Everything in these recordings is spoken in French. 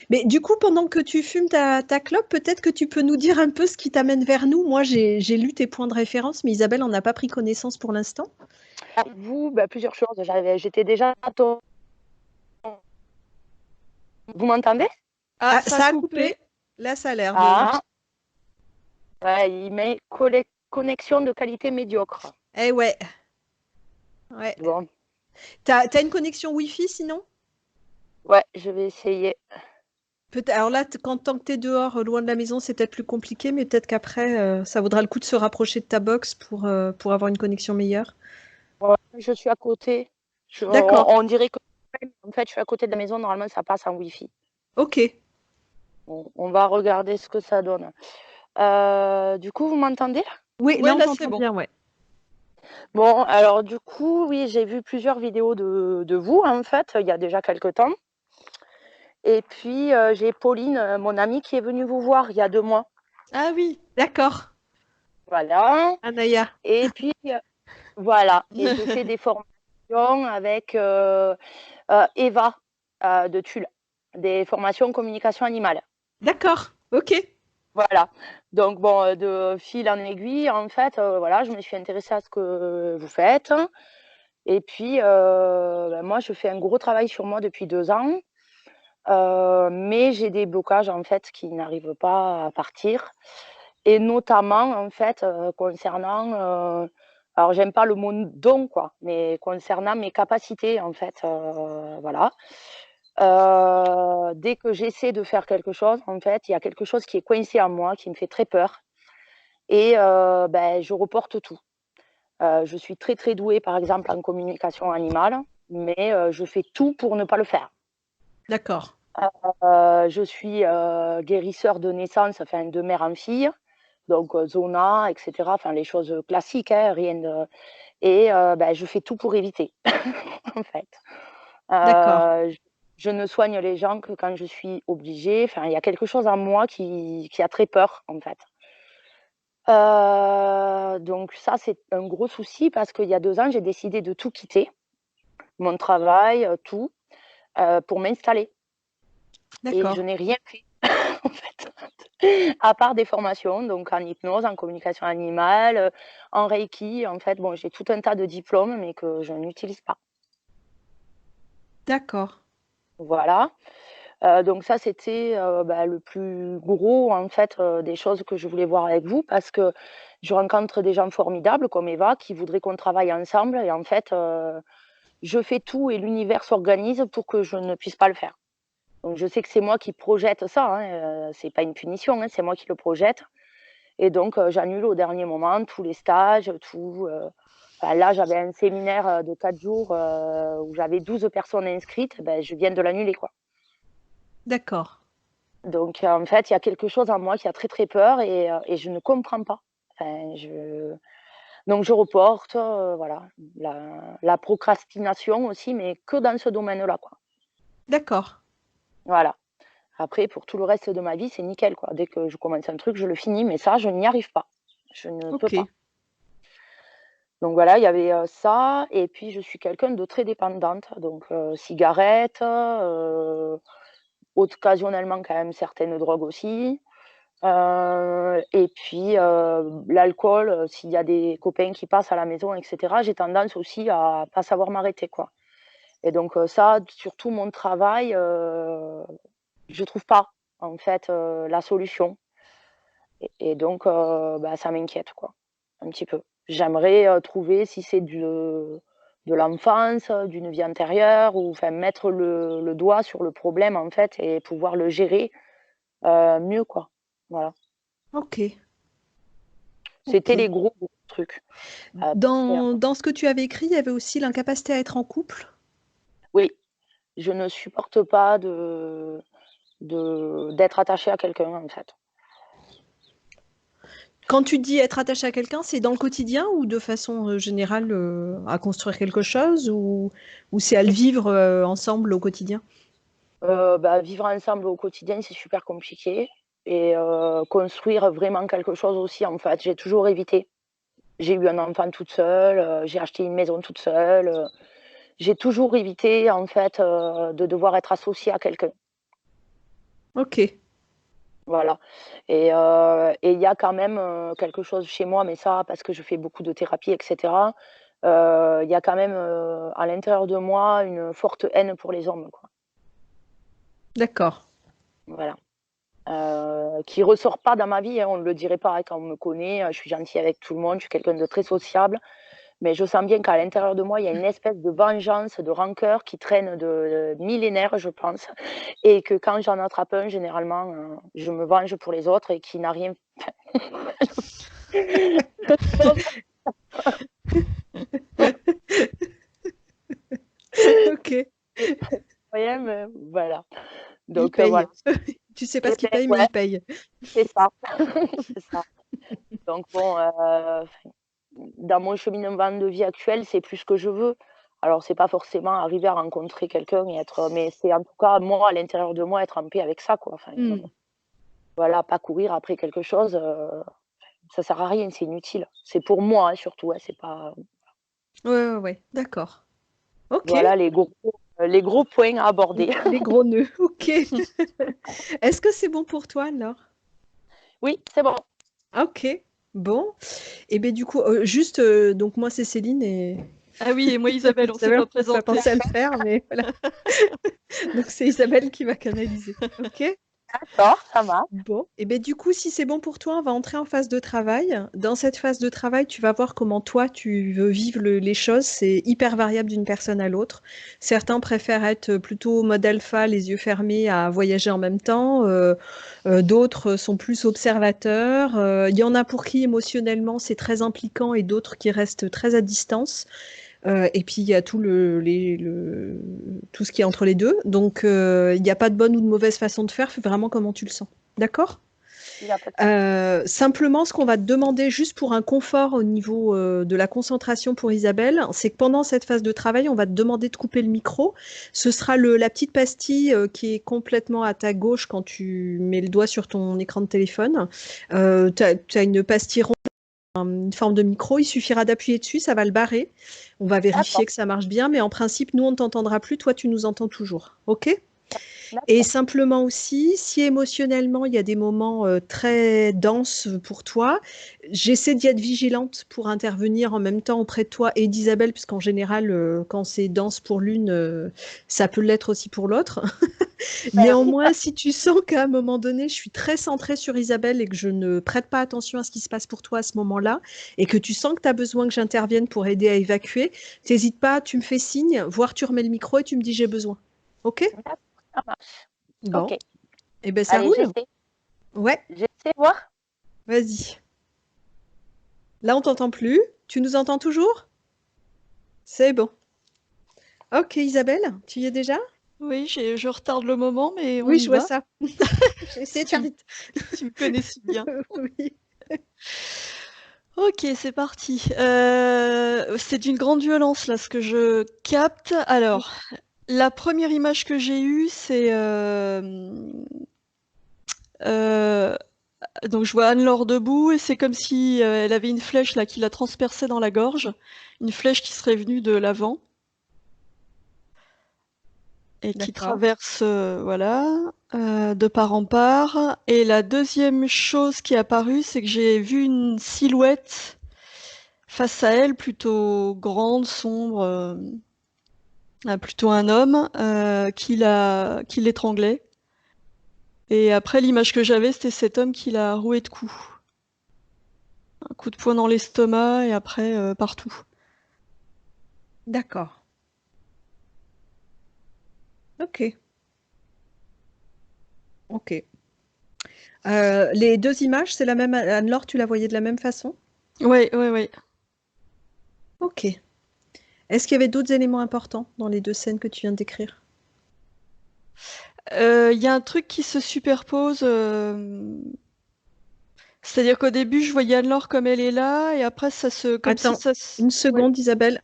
Mais du coup, pendant que tu fumes ta clope, peut-être que tu peux nous dire un peu ce qui t'amène vers nous. Moi, j'ai lu tes points de référence, mais Isabelle en a pas pris connaissance pour l'instant. Vous, plusieurs choses. J'étais déjà vous m'entendez? Ah, ça a coupé. Là, ça a l'air de. Ah, ouais, il met connexion de qualité médiocre. Eh ouais, ouais. Bon, T'as une connexion Wi-Fi sinon? ouais, je vais essayer. Alors là, tant que t'es dehors, loin de la maison, c'est peut-être plus compliqué, mais peut-être qu'après, ça vaudra le coup de se rapprocher de ta box pour avoir une connexion meilleure. Ouais, je suis à côté. D'accord. On dirait que en fait, je suis à côté de la maison. Normalement, ça passe en Wi-Fi. Ok. On va regarder ce que ça donne. Du coup, vous m'entendez? Oui, Ouais, là, on là, c'est t'entend bon. bien, ouais. Bon, alors du coup, oui, j'ai vu plusieurs vidéos de vous, en fait, il y a déjà quelques temps. Et puis, j'ai Pauline, mon amie, qui est venue vous voir il y a 2 mois. Ah oui, d'accord. Voilà. Anaya. Et puis, voilà. Et je fais des formations avec Eva de Tulle, des formations communication animale. D'accord. Ok. Voilà. Donc, bon, de fil en aiguille, en fait, voilà, je me suis intéressée à ce que vous faites. Et puis, moi, je fais un gros travail sur moi depuis 2 ans. Mais j'ai des blocages, en fait, qui n'arrivent pas à partir. Et notamment, en fait, concernant, alors j'aime pas le mot don, quoi, mais concernant mes capacités, en fait, voilà. Dès que j'essaie de faire quelque chose, en fait, il y a quelque chose qui est coincé en moi, qui me fait très peur et je reporte tout. Je suis très, très douée, par exemple, en communication animale, mais je fais tout pour ne pas le faire. D'accord. Je suis, guérisseur de naissance, enfin de mère en fille, donc zona et cetera, enfin les choses classiques, hein, rien de et je fais tout pour éviter, en fait. D'accord. Je ne soigne les gens que quand je suis obligée, enfin il y a quelque chose en moi qui a très peur, en fait. Donc ça, c'est un gros souci parce qu'il y a 2 ans, j'ai décidé de tout quitter, mon travail, tout, pour m'installer et je D'accord. n'ai rien fait, en fait, à part des formations, donc en hypnose, en communication animale, en reiki. En fait, bon, j'ai tout un tas de diplômes, mais que je n'utilise pas. D'accord. Voilà. Donc ça, c'était, le plus gros, en fait, des choses que je voulais voir avec vous parce que je rencontre des gens formidables comme Eva qui voudraient qu'on travaille ensemble et en fait, je fais tout et l'univers s'organise pour que je ne puisse pas le faire. Donc je sais que c'est moi qui projette ça, hein, c'est pas une punition, hein, c'est moi qui le projette et donc j'annule au dernier moment tous les stages, tout, enfin là, j'avais un séminaire, de 4 jours, où j'avais 12 personnes inscrites, je viens de l'annuler, quoi. D'accord. Donc en fait, il y a quelque chose en moi qui a très, très peur et je ne comprends pas. Enfin, donc je reporte, voilà. La procrastination aussi, mais que dans ce domaine-là, quoi. D'accord. Voilà. Après, pour tout le reste de ma vie, c'est nickel, quoi. Dès que je commence un truc, je le finis, mais ça, je n'y arrive pas. Je ne peux Ok. pas. Donc voilà, il y avait, ça et puis je suis quelqu'un de très dépendante, donc cigarettes, occasionnellement quand même certaines drogues aussi. Et puis, l'alcool, s'il y a des copains qui passent à la maison et cetera, j'ai tendance aussi à pas savoir m'arrêter, quoi. Et donc, ça, sur tout mon travail, je trouve pas, en fait, la solution et donc, ça m'inquiète, quoi, un petit peu. J'aimerais, trouver si c'est de l'enfance, d'une vie antérieure ou enfin mettre le doigt sur le problème, en fait et pouvoir le gérer, mieux, quoi. Voilà. Ok. Ok. C'était les gros trucs. Après, Dans ce que tu avais écrit, il y avait aussi l'incapacité à être en couple. oui, je ne supporte pas d'être attachée à quelqu'un, en fait. Quand tu dis être attaché à quelqu'un, c'est dans le quotidien ou de façon générale à construire quelque chose ou c'est à le vivre ensemble au quotidien? Vivre ensemble au quotidien, c'est super compliqué et construire vraiment quelque chose aussi, en fait, j'ai toujours évité. J'ai eu un enfant toute seule, j'ai acheté une maison toute seule, j'ai toujours évité, en fait, de devoir être associée à quelqu'un. Voilà. Et il y a quand même quelque chose chez moi, mais ça, parce que je fais beaucoup de thérapie, etc. Il y a quand même à l'intérieur de moi une forte haine pour les hommes, quoi. D'accord. Voilà. Qui ressort pas dans ma vie, hein, on ne le dirait pas hein, quand on me connaît. Je suis gentille avec tout le monde, je suis quelqu'un de très sociable. Mais je sens bien qu'à l'intérieur de moi, il y a une espèce de vengeance, de rancœur qui traîne de millénaires, je pense. Et que quand j'en attrape un, généralement, je me venge pour les autres et qui n'a rien. Ok. Ouais, mais voilà. Il Donc paye. voilà. Tu sais pas Et ce qu'il ben, paye, mais ouais, il paye. c'est ça. C'est ça. Donc bon, dans mon cheminement de vie actuel, c'est plus ce que je veux. Alors c'est pas forcément arriver à rencontrer quelqu'un et être mais c'est en tout cas moi, à l'intérieur de moi, être en paix avec ça, quoi. Enfin, Hmm. voilà, pas courir après quelque chose, ça sert à rien, c'est inutile. C'est pour moi, hein, surtout, hein, c'est pas Ouais, ouais, ouais. D'accord. Ok. voilà les gros points à aborder. Les gros nœuds. Ok. Est-ce que c'est bon pour toi alors? Oui, c'est bon. Ok. Bon. Et bien du coup, juste, donc moi c'est Céline et Ah oui, et moi Isabelle, on s'est Isabelle, pas on n'a pas présenté. pensé à le faire, mais voilà. Donc c'est Isabelle qui va canaliser. Ok? D'accord, ça marche. Bon, et bien du coup, si c'est bon pour toi, on va entrer en phase de travail. Dans cette phase de travail, tu vas voir comment toi, tu veux vivre les choses. C'est hyper variable d'une personne à l'autre. Certains préfèrent être plutôt mode alpha, les yeux fermés, à voyager en même temps. D'autres sont plus observateurs. Il y en a pour qui émotionnellement, c'est très impliquant et d'autres qui restent très à distance. Et puis il y a tout ce qui est entre les deux. Donc il n'y a pas de bonne ou de mauvaise façon de faire, fais vraiment comment tu le sens. D'accord? Il y a pas de souci. Simplement, ce qu'on va te demander juste pour un confort au niveau de la concentration pour Isabelle, c'est que pendant cette phase de travail, on va te demander de couper le micro. Ce sera la petite pastille qui est complètement à ta gauche quand tu mets le doigt sur ton écran de téléphone. Tu as une pastille ronde, une forme de micro, il suffira d'appuyer dessus, ça va le barrer. On va D'accord, vérifier que ça marche bien, mais en principe, nous, on ne t'entendra plus, toi, tu nous entends toujours. OK? Et d'accord. simplement aussi, si émotionnellement il y a des moments très denses pour toi, j'essaie d'y être vigilante pour intervenir en même temps auprès de toi et d'Isabelle, puisqu'en général, quand c'est dense pour l'une, ça peut l'être aussi pour l'autre. Ben oui, Néanmoins, si tu sens qu'à un moment donné, je suis très centrée sur Isabelle et que je ne prête pas attention à ce qui se passe pour toi à ce moment-là, et que tu sens que tu as besoin que j'intervienne pour aider à évacuer, n'hésite pas, tu me fais signe, voire tu remets le micro et tu me dis j'ai besoin. OK? d'accord, ça marche. Bon. OK. Eh ben ça Allez, roule? j'essaie. Ouais, J'essaie voir. vas-y. Là, on t'entend plus. Tu nous entends toujours? C'est bon. Ok, Isabelle, tu y es déjà? Oui, je retarde le moment, mais on Oui, y je vois va. ça. J'ai essayé de Tu, faire m- vite. tu me connais si bien. Oui. Ok, c'est parti. C'est d'une grande violence là ce que je capte. Alors, la première image que j'ai eue, c'est euh, donc je vois Anne-Laure debout et c'est comme si elle avait une flèche là qui la transperçait dans la gorge, une flèche qui serait venue de l'avant et qui D'accord. traverse voilà de part en part. Et la deuxième chose qui est apparue, c'est que j'ai vu une silhouette face à elle, plutôt grande, sombre, plutôt un homme qui l'étranglait. Et après, l'image que j'avais, c'était cet homme qui l'a roué de coups. Un coup de poing dans l'estomac et après partout. D'accord. Ok. Ok. Les deux images, c'est la même. Anne-Laure, tu la voyais de la même façon? Ouais, ouais, ouais. Ok. Est-ce qu'il y avait d'autres éléments importants dans les deux scènes que tu viens de décrire? Il y a un truc qui se superpose. C'est-à-dire qu'au début, je voyais Anne-Laure comme elle est là, et après, comme si Attends, ça une ouais. seconde, Isabelle.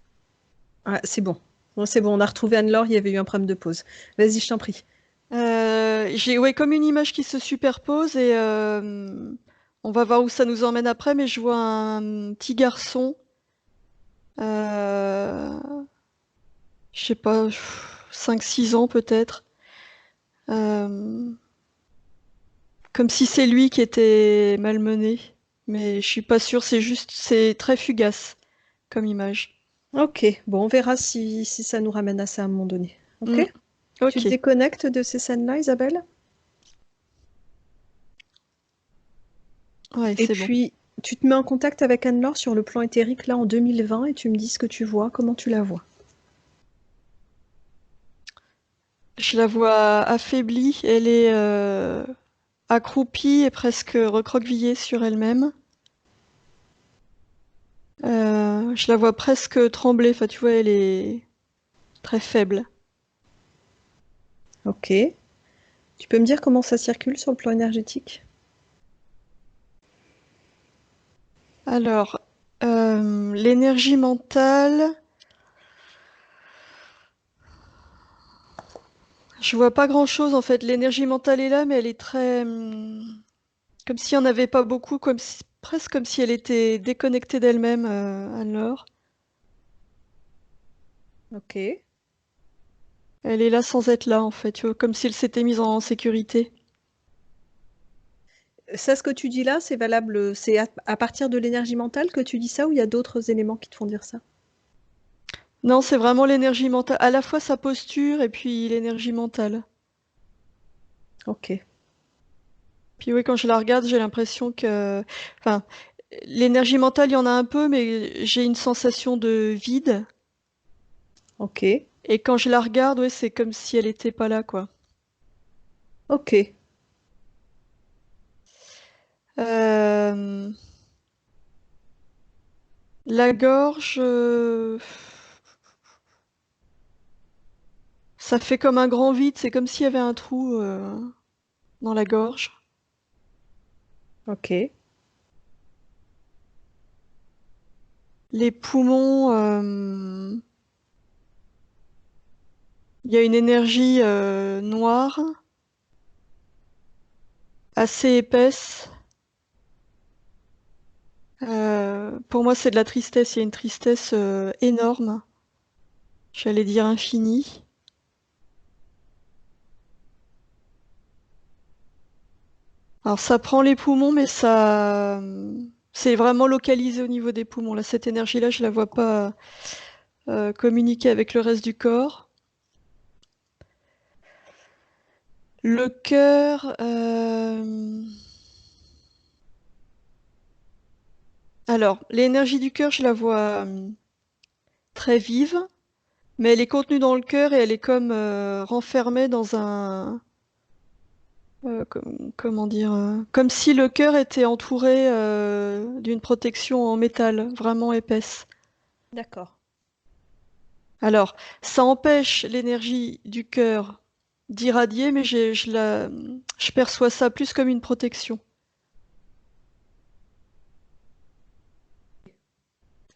Ah, c'est bon. Bon, c'est bon, on a retrouvé Anne-Laure, il y avait eu un problème de pause. Vas-y, je t'en prie. J'ai ouais, comme une image qui se superpose et on va voir où ça nous emmène après, mais je vois un petit garçon, euh, je sais pas, 5-6 ans peut-être, euh, Comme si c'est lui qui était malmené. Mais je suis pas sûre, c'est très fugace comme image. Ok, bon, on verra si ça nous ramène à ça à un moment donné. Ok? Mm, Tu te ok. déconnectes de ces scènes-là, Isabelle? Ouais, Et c'est bon. puis, tu te mets en contact avec Anne-Laure sur le plan éthérique là en 2020 et tu me dis ce que tu vois, comment tu la vois. Je la vois affaiblie. Elle est accroupie et presque recroquevillée sur elle-même. Je la vois presque trembler. Enfin, tu vois, elle est très faible. Ok. Tu peux me dire comment ça circule sur le plan énergétique? Alors, l'énergie mentale, je vois pas grand-chose en fait. L'énergie mentale est là, mais elle est très, comme s'il n'y en avait pas beaucoup, presque comme si elle était déconnectée d'elle-même, Anne-Laure. Ok. Elle est là sans être là en fait, tu vois, comme si elle s'était mise en sécurité. Ça, ce que tu dis là, c'est valable, c'est à partir de l'énergie mentale que tu dis ça ou il y a d'autres éléments qui te font dire ça? Non, c'est vraiment l'énergie mentale, à la fois sa posture et puis l'énergie mentale. Ok. Puis oui, quand je la regarde, j'ai l'impression que, enfin, l'énergie mentale, il y en a un peu, mais j'ai une sensation de vide. Ok. Et quand je la regarde, ouais, c'est comme si elle était pas là, quoi. Ok. Euh, la gorge, ça fait comme un grand vide, c'est comme s'il y avait un trou dans la gorge. Ok. Les poumons, il y a une énergie noire, assez épaisse. Pour moi, c'est de la tristesse. Il y a une tristesse énorme. J'allais dire infinie. Alors, ça prend les poumons, mais ça, c'est vraiment localisé au niveau des poumons. Là, cette énergie-là, je la vois pas communiquer avec le reste du corps. Le cœur, alors, l'énergie du cœur, je la vois très vive, mais elle est contenue dans le cœur et elle est comme renfermée dans un, comment dire, comme si le cœur était entouré d'une protection en métal vraiment épaisse. D'accord. Alors, ça empêche l'énergie du cœur d'irradier, mais je perçois ça plus comme une protection.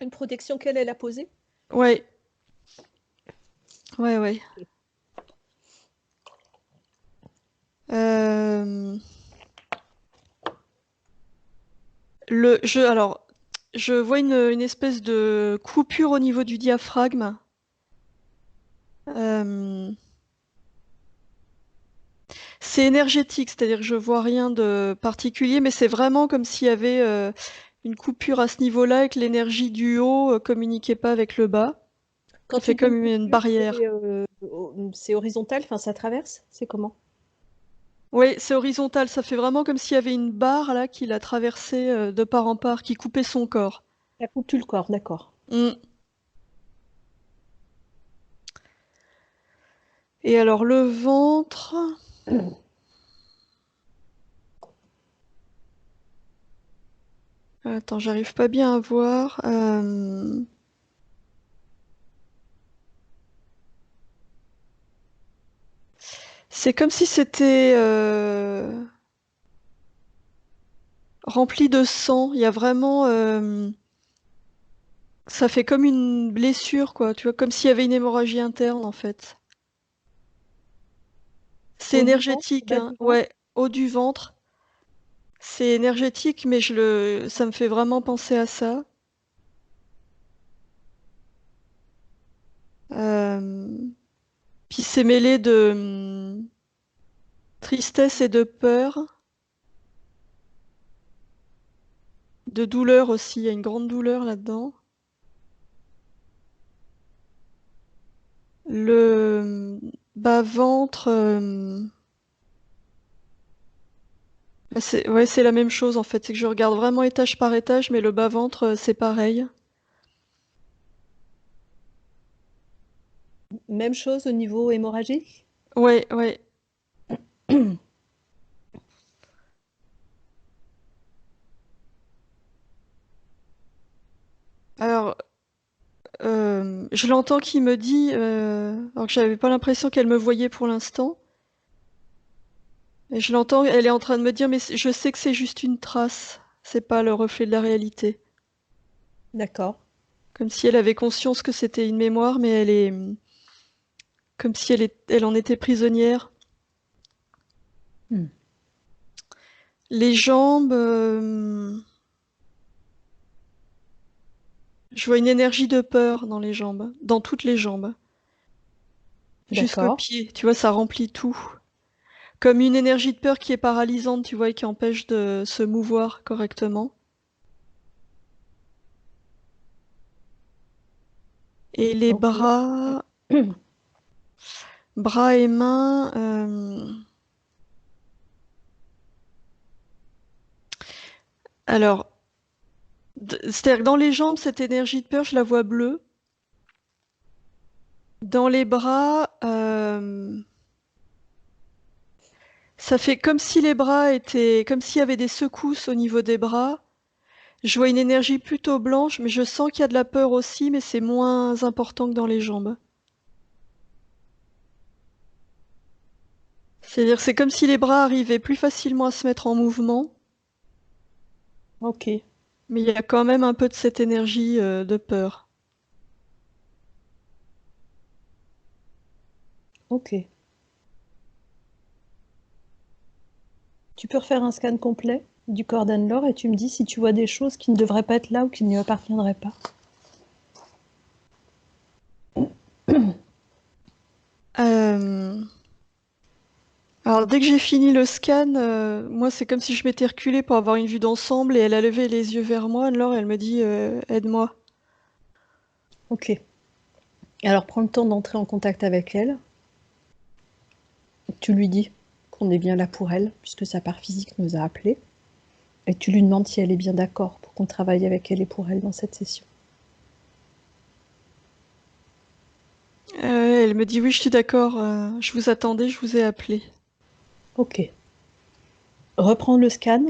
Une protection qu'elle a posée? Ouais, ouais, ouais. Euh, alors, je vois une espèce de coupure au niveau du diaphragme. Euh, c'est énergétique, c'est-à-dire que je vois rien de particulier, mais c'est vraiment comme s'il y avait une coupure à ce niveau-là et que l'énergie du haut communiquait pas avec le bas. Quand Ça fait tu dis une comme une coupure, barrière. c'est horizontal, enfin ça traverse? C'est comment? Oui, c'est horizontal, ça fait vraiment comme s'il y avait une barre là qui l'a traversé de part en part, qui coupait son corps. Ça coupe tout le corps, d'accord. Mm. Et alors le ventre, attends, j'arrive pas bien à voir. C'est comme si c'était rempli de sang. Il y a vraiment, ça fait comme une blessure, quoi. Tu vois, comme s'il y avait une hémorragie interne en fait. C'est Haut du ventre, énergétique, bas hein. du ventre? Ouais, haut du ventre. C'est énergétique, mais ça me fait vraiment penser à ça. Euh, Puis c'est mêlé de tristesse et de peur. De douleur aussi, il y a une grande douleur là-dedans. Le bas-ventre, ouais, c'est la même chose en fait. C'est que je regarde vraiment étage par étage, mais le bas-ventre, c'est pareil. Même chose au niveau hémorragique? Ouais, ouais. Alors, je l'entends qui me dit, alors que j'avais pas l'impression qu'elle me voyait pour l'instant. Et je l'entends, elle est en train de me dire, mais je sais que c'est juste une trace, c'est pas le reflet de la réalité. D'accord. Comme si elle avait conscience que c'était une mémoire, mais elle est comme si elle en était prisonnière. Hmm. Les jambes, je vois une énergie de peur dans les jambes, dans toutes les jambes, jusqu'aux D'accord. pieds. Tu vois, ça remplit tout. Comme une énergie de peur qui est paralysante, tu vois, et qui empêche de se mouvoir correctement. Et les Ok. bras, bras et mains, alors, c'est-à-dire que dans les jambes, cette énergie de peur, je la vois bleue. Dans les bras, ça fait comme si les bras étaient, comme s'il y avait des secousses au niveau des bras. Je vois une énergie plutôt blanche, mais je sens qu'il y a de la peur aussi, mais c'est moins important que dans les jambes. C'est-à-dire, c'est comme si les bras arrivaient plus facilement à se mettre en mouvement, Ok. mais il y a quand même un peu de cette énergie de peur. Ok. Tu peux refaire un scan complet du corps d'Anne-Laure et tu me dis si tu vois des choses qui ne devraient pas être là ou qui ne lui appartiendraient pas. Euh, Alors, dès que j'ai fini le scan, moi, c'est comme si je m'étais reculée pour avoir une vue d'ensemble et elle a levé les yeux vers moi. Alors, elle me dit aide-moi. Ok. Alors prends le temps d'entrer en contact avec elle. Tu lui dis qu'on est bien là pour elle, puisque sa part physique nous a appelés. Et tu lui demandes si elle est bien d'accord pour qu'on travaille avec elle et pour elle dans cette session. Elle me dit oui, je suis d'accord, je vous attendais, je vous ai appelé. Ok. Reprends le scan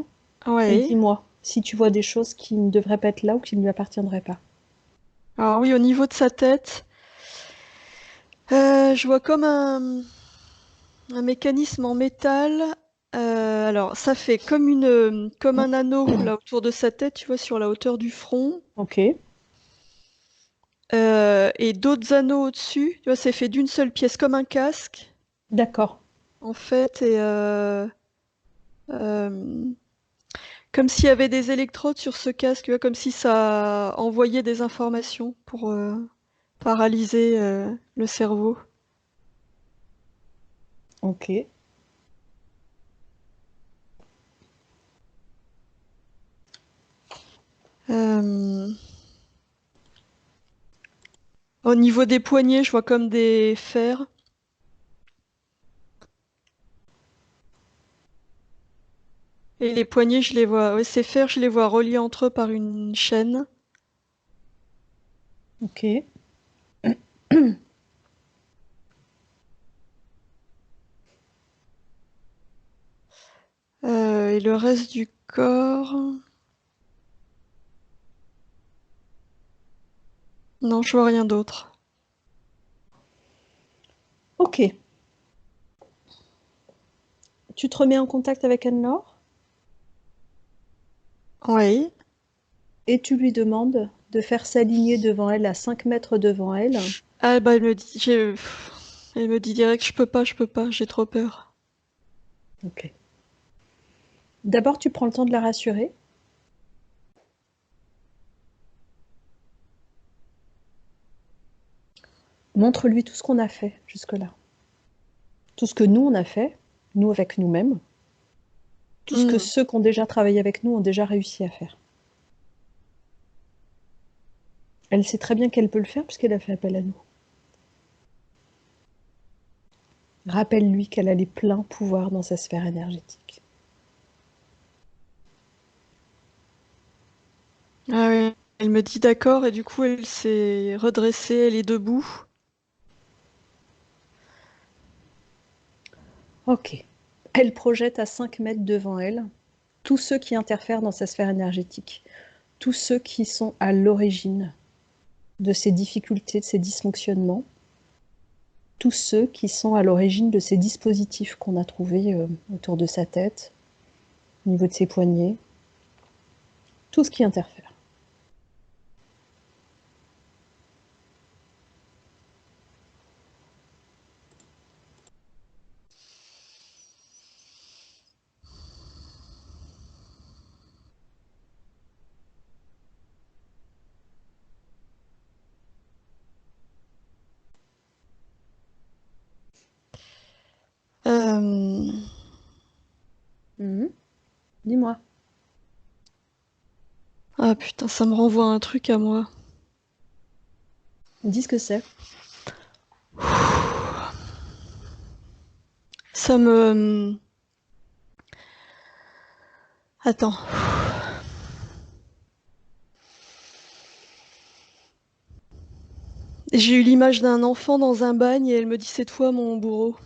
et Ouais. dis-moi si tu vois des choses qui ne devraient pas être là ou qui ne lui appartiendraient pas. Alors oui, au niveau de sa tête, je vois comme un mécanisme en métal. Alors, ça fait comme un anneau là autour de sa tête, tu vois, sur la hauteur du front. Ok. Et d'autres anneaux au-dessus. Tu vois, c'est fait d'une seule pièce, comme un casque, D'accord. en fait. Et euh, comme s'il y avait des électrodes sur ce casque, tu vois, comme si ça envoyait des informations pour paralyser le cerveau. Ok. Euh, Au niveau des poignets, je vois comme des fers. Et les poignets, je les vois. Ouais, ces fers, je les vois reliés entre eux par une chaîne. Ok. Et le reste du corps. Non, je vois rien d'autre. Ok. Tu te remets en contact avec Anne-Laure Oui. et tu lui demandes de faire s'aligner devant elle à 5 mètres devant elle. Ah bah elle me dit direct je peux pas, j'ai trop peur. Ok. D'abord, tu prends le temps de la rassurer. Montre-lui tout ce qu'on a fait jusque-là. Tout ce que nous, on a fait, nous avec nous-mêmes. Tout ce que Hmm. ceux qui ont déjà travaillé avec nous ont déjà réussi à faire. Elle sait très bien qu'elle peut le faire puisqu'elle a fait appel à nous. Rappelle-lui qu'elle a les pleins pouvoirs dans sa sphère énergétique. Ah oui. Elle me dit d'accord et du coup elle s'est redressée, elle est debout. Ok. Elle projette à 5 mètres devant elle tous ceux qui interfèrent dans sa sphère énergétique, tous ceux qui sont à l'origine de ces difficultés, de ces dysfonctionnements, tous ceux qui sont à l'origine de ces dispositifs qu'on a trouvés autour de sa tête, au niveau de ses poignets, tout ce qui interfère. Euh, Dis-moi. Ah putain, ça me renvoie à un truc à moi. Dis ce que c'est. Ça me... Attends. J'ai eu l'image d'un enfant dans un bagne et elle me dit c'est toi mon bourreau.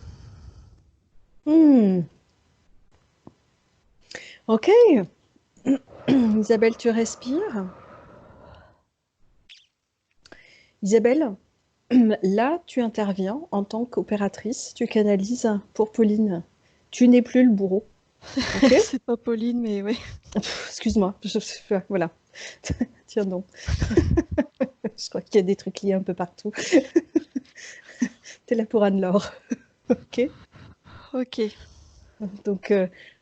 Ok. Isabelle, tu respires. Isabelle, là, tu interviens en tant qu'opératrice. Tu canalises pour Pauline. Tu n'es plus le bourreau. Ok. C'est pas Pauline, mais ouais. Excuse-moi. Voilà. Tiens donc. Je crois qu'il y a des trucs liés un peu partout. T'es là pour Anne-Laure. Ok. Ok. Donc,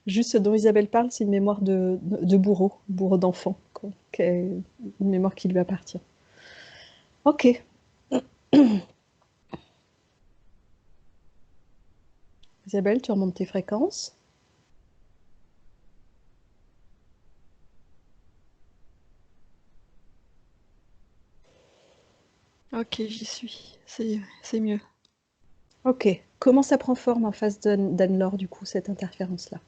juste ce dont Isabelle parle, c'est une mémoire de bourreau d'enfant, quoi, une mémoire qui lui appartient. Ok. Isabelle, tu remontes tes fréquences. Ok, j'y suis. C'est mieux. Ok. Comment ça prend forme en face d'Anne-Laure, du coup, cette interférence-là?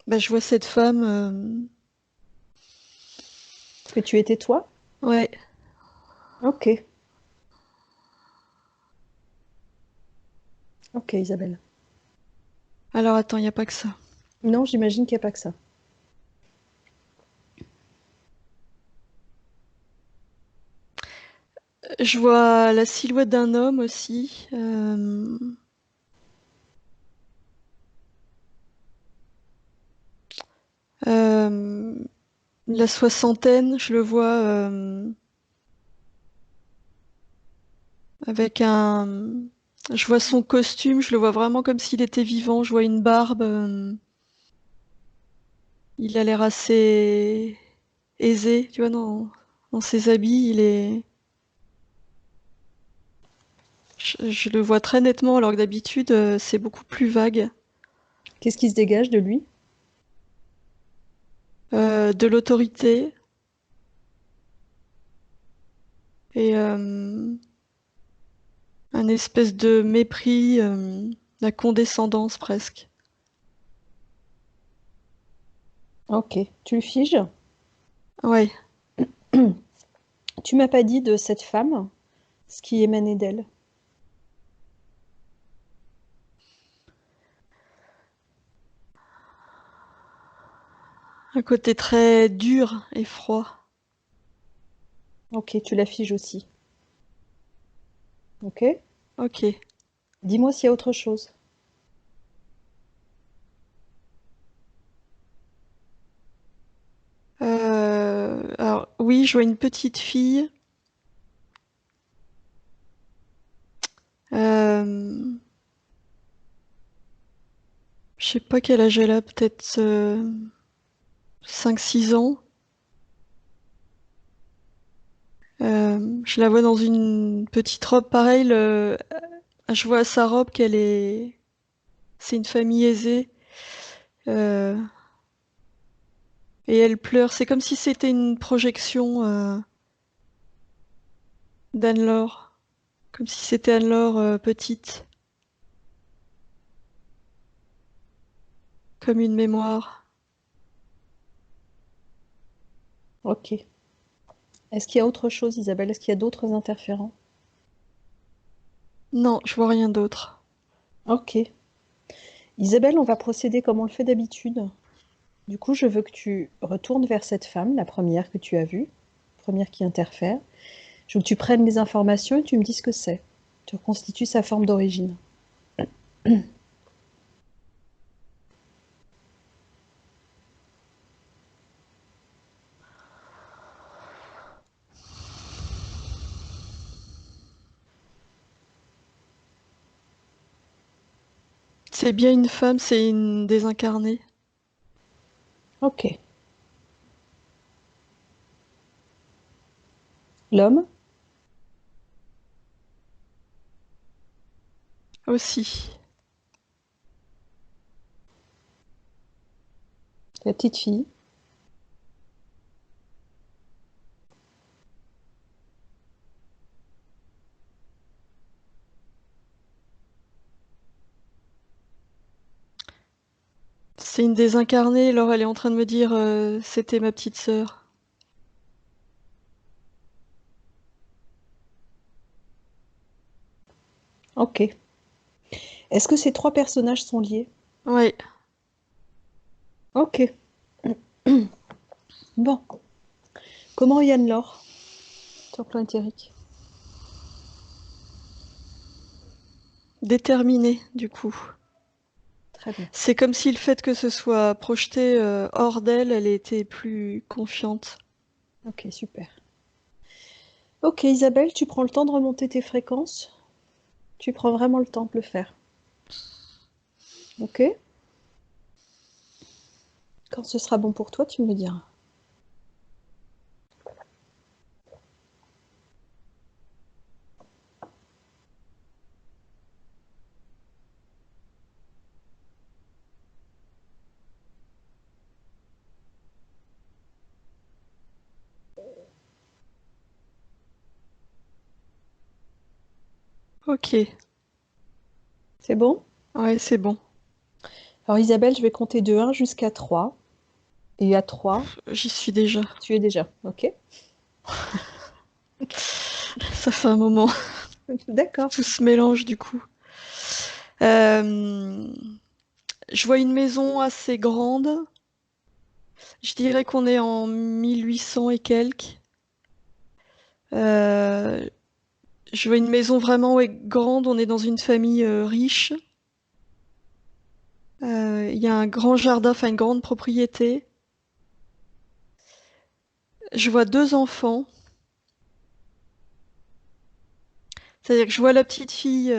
Bah, je vois cette femme. Que tu étais toi? Ouais. Ok. Ok, Isabelle. Alors attends, il n'y a pas que ça. Non, j'imagine qu'il n'y a pas que ça. Je vois la silhouette d'un homme aussi. Euh, la soixantaine, je le vois avec un. Je vois son costume, je le vois vraiment comme s'il était vivant. Je vois une barbe. Il a l'air assez aisé, tu vois, dans ses habits. Il est. Je le vois très nettement, alors que d'habitude, c'est beaucoup plus vague. Qu'est-ce qui se dégage de lui? De l'autorité et un espèce de mépris, la condescendance presque. Ok. Tu le figes? Ouais. Tu m'as pas dit de cette femme ce qui émanait d'elle. Un côté très dur et froid. Ok, tu la figes aussi. Ok. Ok. Dis-moi s'il y a autre chose. Alors oui, je vois une petite fille. Euh, je sais pas quel âge elle a, peut-être 5-6 ans. Je la vois dans une petite robe pareille. Je vois à sa robe qu'elle est. C'est une famille aisée. Euh, et elle pleure. C'est comme si c'était une projection d'Anne-Laure. Comme si c'était Anne-Laure petite. Comme une mémoire. Ok. Est-ce qu'il y a autre chose, Isabelle? Est-ce qu'il y a d'autres interférents? Non, je vois rien d'autre. Ok. Isabelle, on va procéder comme on le fait d'habitude. Du coup, je veux que tu retournes vers cette femme, la première que tu as vue, première qui interfère. Je veux que tu prennes les informations et tu me dis ce que c'est. Tu reconstitues sa forme d'origine. C'est bien une femme, c'est une désincarnée. Ok. L'homme? Aussi. La petite fille? C'est une désincarnée, alors elle est en train de me dire c'était ma petite sœur. Ok. Est-ce que ces trois personnages sont liés? Ouais. Ok. Bon. Comment Yann Laure sur le plan éthérique? Déterminée, du coup. Très bien. C'est comme si le fait que ce soit projeté hors d'elle, elle était plus confiante. Ok, super. Ok, Isabelle, tu prends le temps de remonter tes fréquences. Tu prends vraiment le temps de le faire. Ok? Quand ce sera bon pour toi, tu me le diras. Ok. C'est bon? Ouais, c'est bon. Alors Isabelle, je vais compter de 1 jusqu'à 3. Et à 3, J'y suis déjà. tu es déjà. Ok? Ça fait un moment. D'accord. Tout se mélange, du coup. Euh, Je vois une maison assez grande. Je dirais qu'on est en 1800 et quelques. Euh, je vois une maison vraiment ouais, grande. On est dans une famille riche. Il y a un grand jardin, enfin une grande propriété. Je vois deux enfants. C'est-à-dire que je vois la petite fille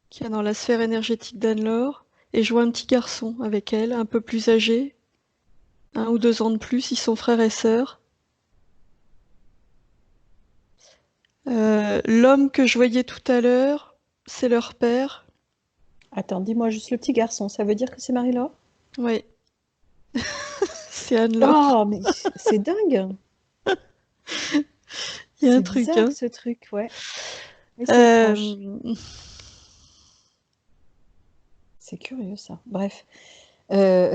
qui est dans la sphère énergétique d'Anne-Laure. Et je vois un petit garçon avec elle, un peu plus âgé, 1 ou 2 ans de plus. Ils sont frères et sœurs. L'homme que je voyais tout à l'heure, c'est leur père. Attends, dis-moi juste le petit garçon. Ça veut dire que c'est Marie-Laure? Ouais, c'est Anne-Laure. Oh, mais c'est dingue! Il y a un C'est truc, bizarre hein. ce truc, ouais. Mais c'est étrange. Euh, C'est curieux ça. Bref. Euh,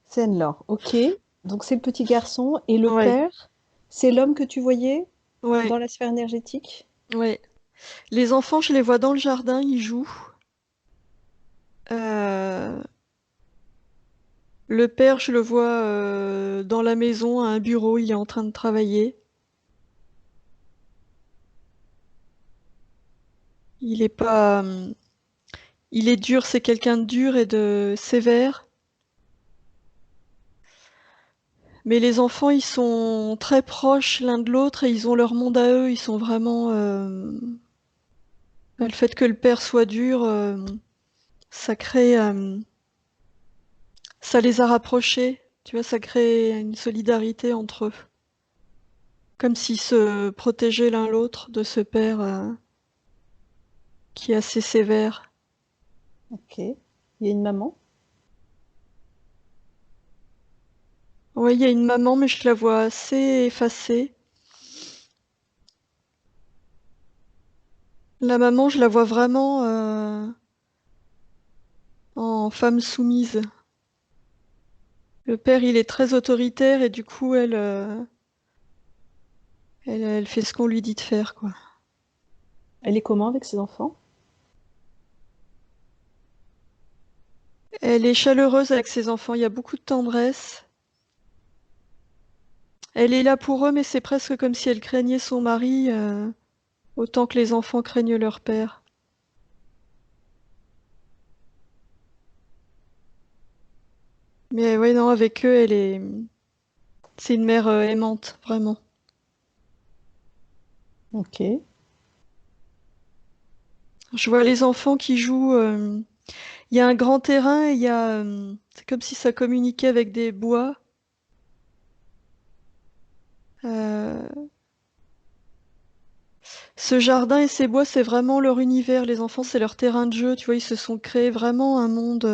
c'est Anne-Laure. Ok. Donc c'est le petit garçon. Et le ouais, père, c'est l'homme que tu voyais ouais, dans la sphère énergétique? ouais. Les enfants, je les vois dans le jardin, ils jouent. Euh, le père, je le vois dans la maison, à un bureau, il est en train de travailler. Il est pas, il est dur, c'est quelqu'un de dur et de sévère. Mais les enfants, ils sont très proches l'un de l'autre et ils ont leur monde à eux. Ils sont vraiment. Le fait que le père soit dur, ça crée, ça les a rapprochés. Tu vois, ça crée une solidarité entre eux, comme s'ils se protégeaient l'un l'autre de ce père qui est assez sévère. Ok. Il y a une maman? Ouais, il y a une maman, mais je la vois assez effacée. La maman, je la vois vraiment en femme soumise. Le père, il est très autoritaire et du coup, elle fait ce qu'on lui dit de faire, quoi. Elle est comment avec ses enfants? Elle est chaleureuse avec ses enfants, il y a beaucoup de tendresse. Elle est là pour eux, mais c'est presque comme si elle craignait son mari autant que les enfants craignent leur père. Mais ouais, non, avec eux, c'est une mère aimante, vraiment. Ok. Je vois les enfants qui jouent. Il y a un grand terrain et c'est comme si ça communiquait avec des bois. Euh, Ce jardin et ces bois, c'est vraiment leur univers. Les enfants, c'est leur terrain de jeu. Tu vois, ils se sont créés vraiment un monde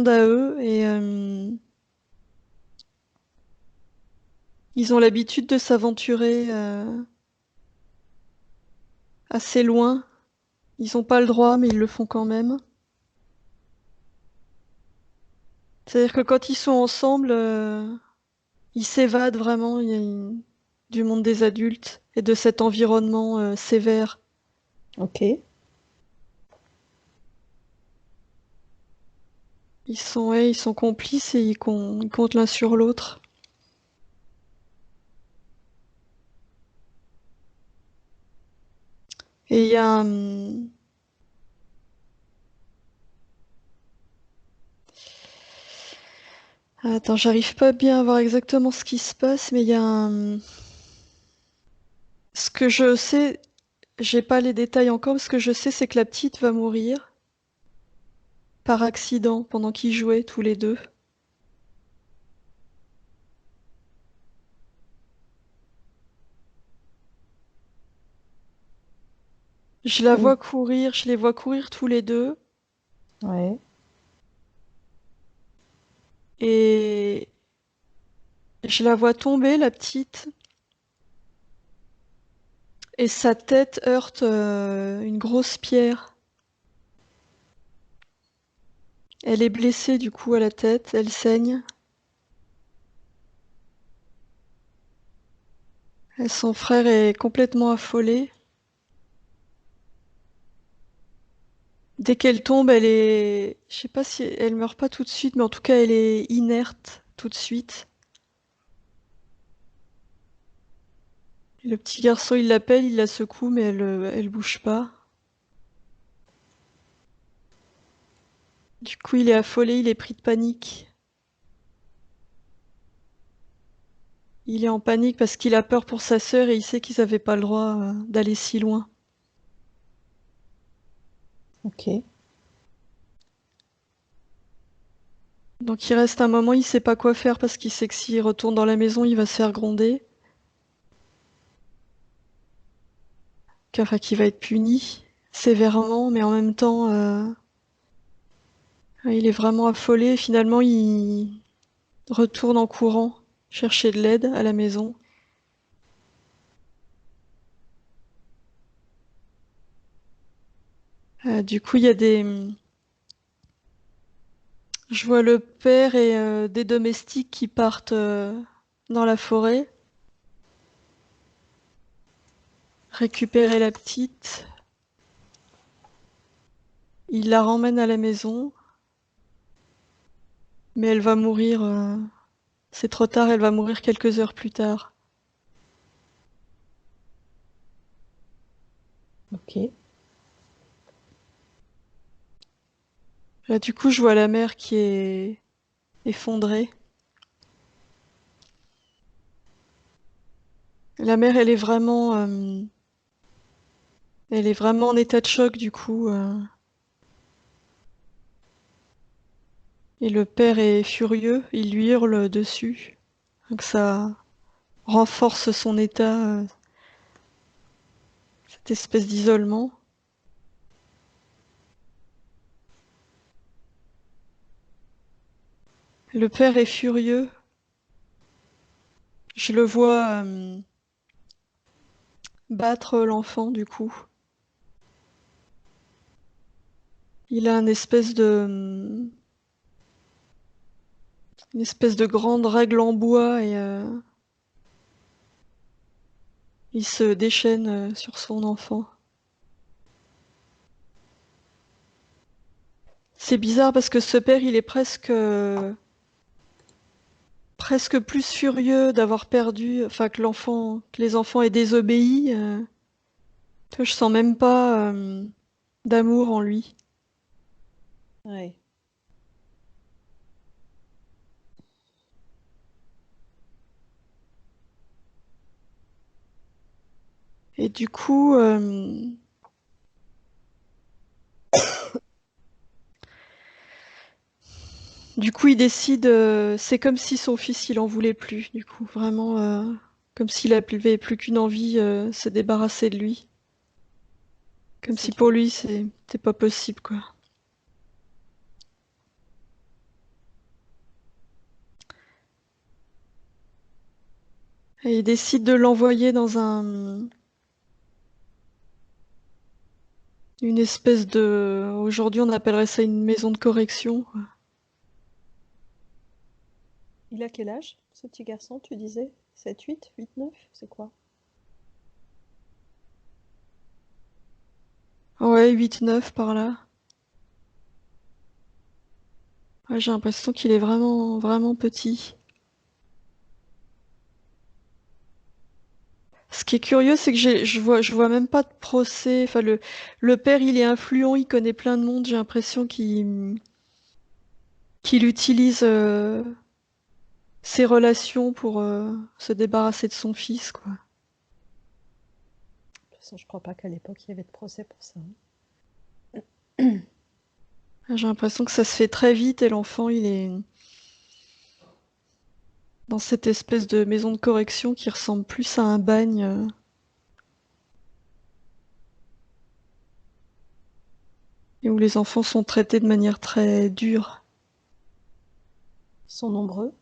à eux et ils ont l'habitude de s'aventurer assez loin. Ils n'ont pas le droit, mais ils le font quand même. C'est-à-dire que quand ils sont ensemble, ils s'évadent vraiment du monde des adultes et de cet environnement sévère. Ok. Ouais, ils sont complices et ils comptent l'un sur l'autre. Et il y a Attends, j'arrive pas bien à voir exactement ce qui se passe, mais il y a Ce que je sais, j'ai pas les détails encore, ce que je sais, c'est que la petite va mourir par accident pendant qu'ils jouaient tous les deux. Je la Mm. vois courir, je les vois courir tous les deux, Ouais. et je la vois tomber, la petite, et sa tête heurte une grosse pierre. Elle est blessée du coup à la tête, elle saigne. Et son frère est complètement affolé. Dès qu'elle tombe, je sais pas si elle meurt pas tout de suite, mais en tout cas, elle est inerte tout de suite. Le petit garçon, il l'appelle, il la secoue, mais elle bouge pas. Du coup, il est affolé, il est pris de panique. Il est en panique parce qu'il a peur pour sa sœur et il sait qu'ils avaient pas le droit d'aller si loin. Ok. Donc il reste un moment, il sait pas quoi faire parce qu'il sait que s'il retourne dans la maison, il va se faire gronder. Enfin, qu'il va être puni sévèrement, mais en même temps, il est vraiment affolé. Finalement, il retourne en courant chercher de l'aide à la maison. Du coup, il y a Je vois le père et des domestiques qui partent dans la forêt, récupérer la petite. Ils la ramènent à la maison, mais elle va mourir. C'est trop tard, elle va mourir quelques heures plus tard. Ok. Là, du coup, je vois la mère qui est effondrée. La mère, elle est vraiment en état de choc, du coup. Et le père est furieux, il lui hurle dessus. Donc ça renforce son état, cette espèce d'isolement. Le père est furieux. Je le vois battre l'enfant, du coup. Il a une espèce de grande règle en bois et il se déchaîne sur son enfant. C'est bizarre parce que ce père, il est presque plus furieux d'avoir perdu, enfin que les enfants aient désobéi. Tu vois, je sens même pas d'amour en lui. Ouais. Et du coup, il décide. C'est comme si son fils, il en voulait plus. Du coup, vraiment, comme s'il avait plus qu'une envie, se débarrasser de lui. Comme C'est si dur. pour lui, c'était pas possible, quoi. Et il décide de l'envoyer dans une espèce de. Aujourd'hui, on appellerait ça une maison de correction. Il a quel âge, ce petit garçon, tu disais? 7, 8, 8, 9, c'est quoi? Ouais, 8, 9 par là. Ouais, j'ai l'impression qu'il est vraiment, vraiment petit. Ce qui est curieux, c'est que je vois même pas de procès. Enfin, le père, il est influent, il connaît plein de monde. J'ai l'impression qu'il utilise ses relations pour se débarrasser de son fils, quoi. De toute façon, je crois pas qu'à l'époque, il y avait de procès pour ça. J'ai l'impression que ça se fait très vite et l'enfant, il est dans cette espèce de maison de correction qui ressemble plus à un bagne. Et où les enfants sont traités de manière très dure. Ils sont nombreux.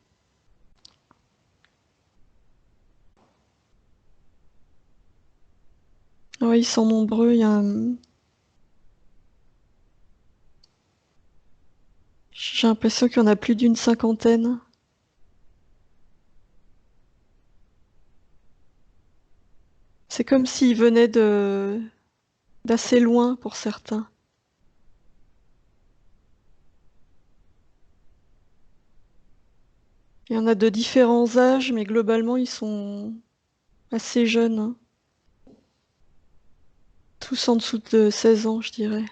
Oui, ils sont nombreux. J'ai l'impression qu'il y en a plus d'une cinquantaine. C'est comme s'ils venaient d'assez loin pour certains. Il y en a de différents âges, mais globalement, ils sont assez jeunes, hein. Tous en dessous de 16 ans, je dirais.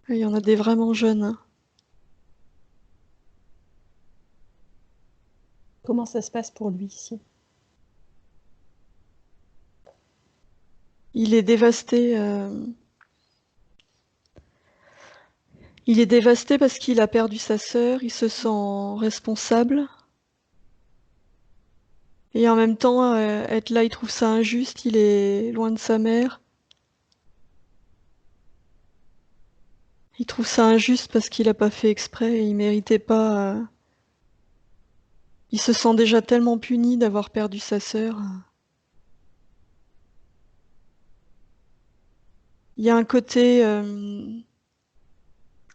Et il y en a des vraiment jeunes, hein. Comment ça se passe pour lui ici? Il est dévasté. Il est dévasté parce qu'il a perdu sa sœur. Il se sent responsable. Et en même temps, être là, il trouve ça injuste. Il est loin de sa mère. Il trouve ça injuste parce qu'il a pas fait exprès et il méritait pas. Il se sent déjà tellement puni d'avoir perdu sa sœur. Il y a un côté,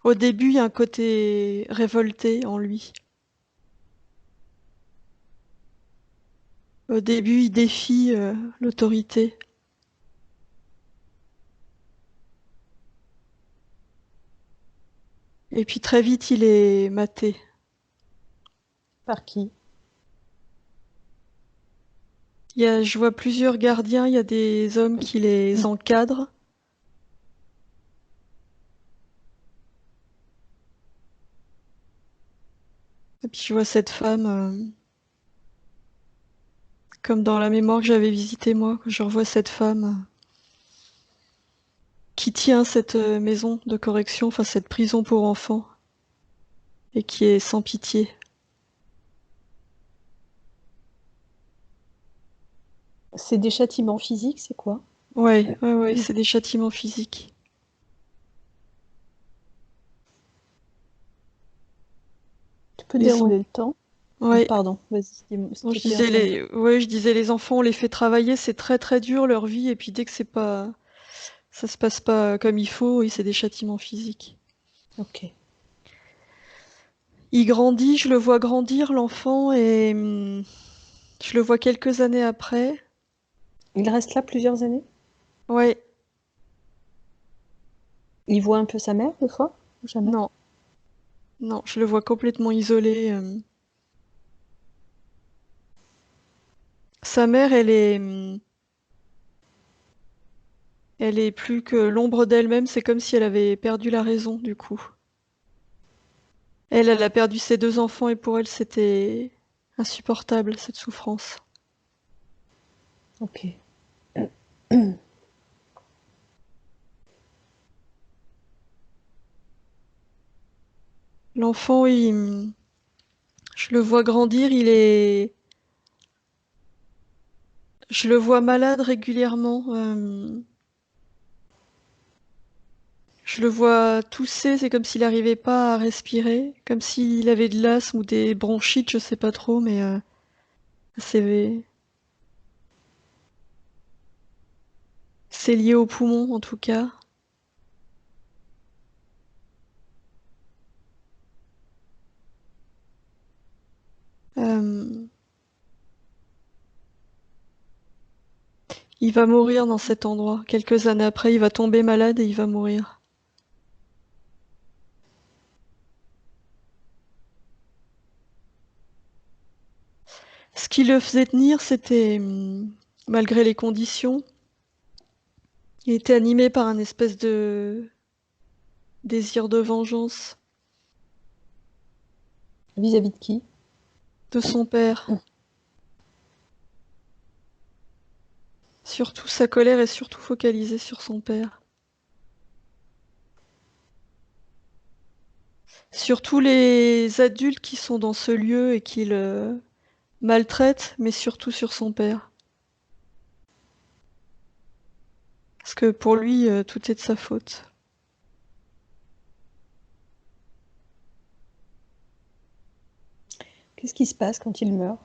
au début, il y a un côté révolté en lui. Au début, il défie l'autorité. Et puis très vite, il est maté. Par qui? Je vois plusieurs gardiens, il y a des hommes qui les encadrent. Et puis je vois cette femme, comme dans la mémoire que j'avais visitée moi, je revois cette femme qui tient cette maison de correction, enfin cette prison pour enfants, et qui est sans pitié. C'est des châtiments physiques, c'est quoi? Ouais, ouais, ouais, mmh, c'est des châtiments physiques. peux Les dérouler le temps. Ouais. Pardon, vas-y, Non, je t'étais en disais train de... je disais les enfants, on les fait travailler, c'est très très dur leur vie, et puis dès que ça se passe pas comme il faut, oui, c'est des châtiments physiques. Ok. Il grandit, je le vois grandir, l'enfant, et je le vois quelques années après. Il reste là plusieurs années? Ouais, Il voit un peu sa mère, des fois? Ou jamais? non, non, je le vois complètement isolé. Sa mère, elle est plus que l'ombre d'elle-même, c'est comme si elle avait perdu la raison, du coup. Elle a perdu ses deux enfants, et pour elle, c'était insupportable, cette souffrance. Ok. L'enfant, je le vois grandir, je le vois malade régulièrement. Je le vois tousser, c'est comme s'il n'arrivait pas à respirer, comme s'il avait de l'asthme ou des bronchites, je sais pas trop, mais c'est c'est lié aux poumons en tout cas. Euh, il va mourir dans cet endroit. Quelques années après, il va tomber malade et il va mourir. Ce qui le faisait tenir, c'était, malgré les conditions, il était animé par un espèce de désir de vengeance Vis-à-vis de qui? de son père. Surtout sa colère est surtout focalisée sur son père. Surtout les adultes qui sont dans ce lieu et qui le maltraitent, mais surtout sur son père. Parce que pour lui, tout est de sa faute. Qu'est-ce qui se passe quand il meurt?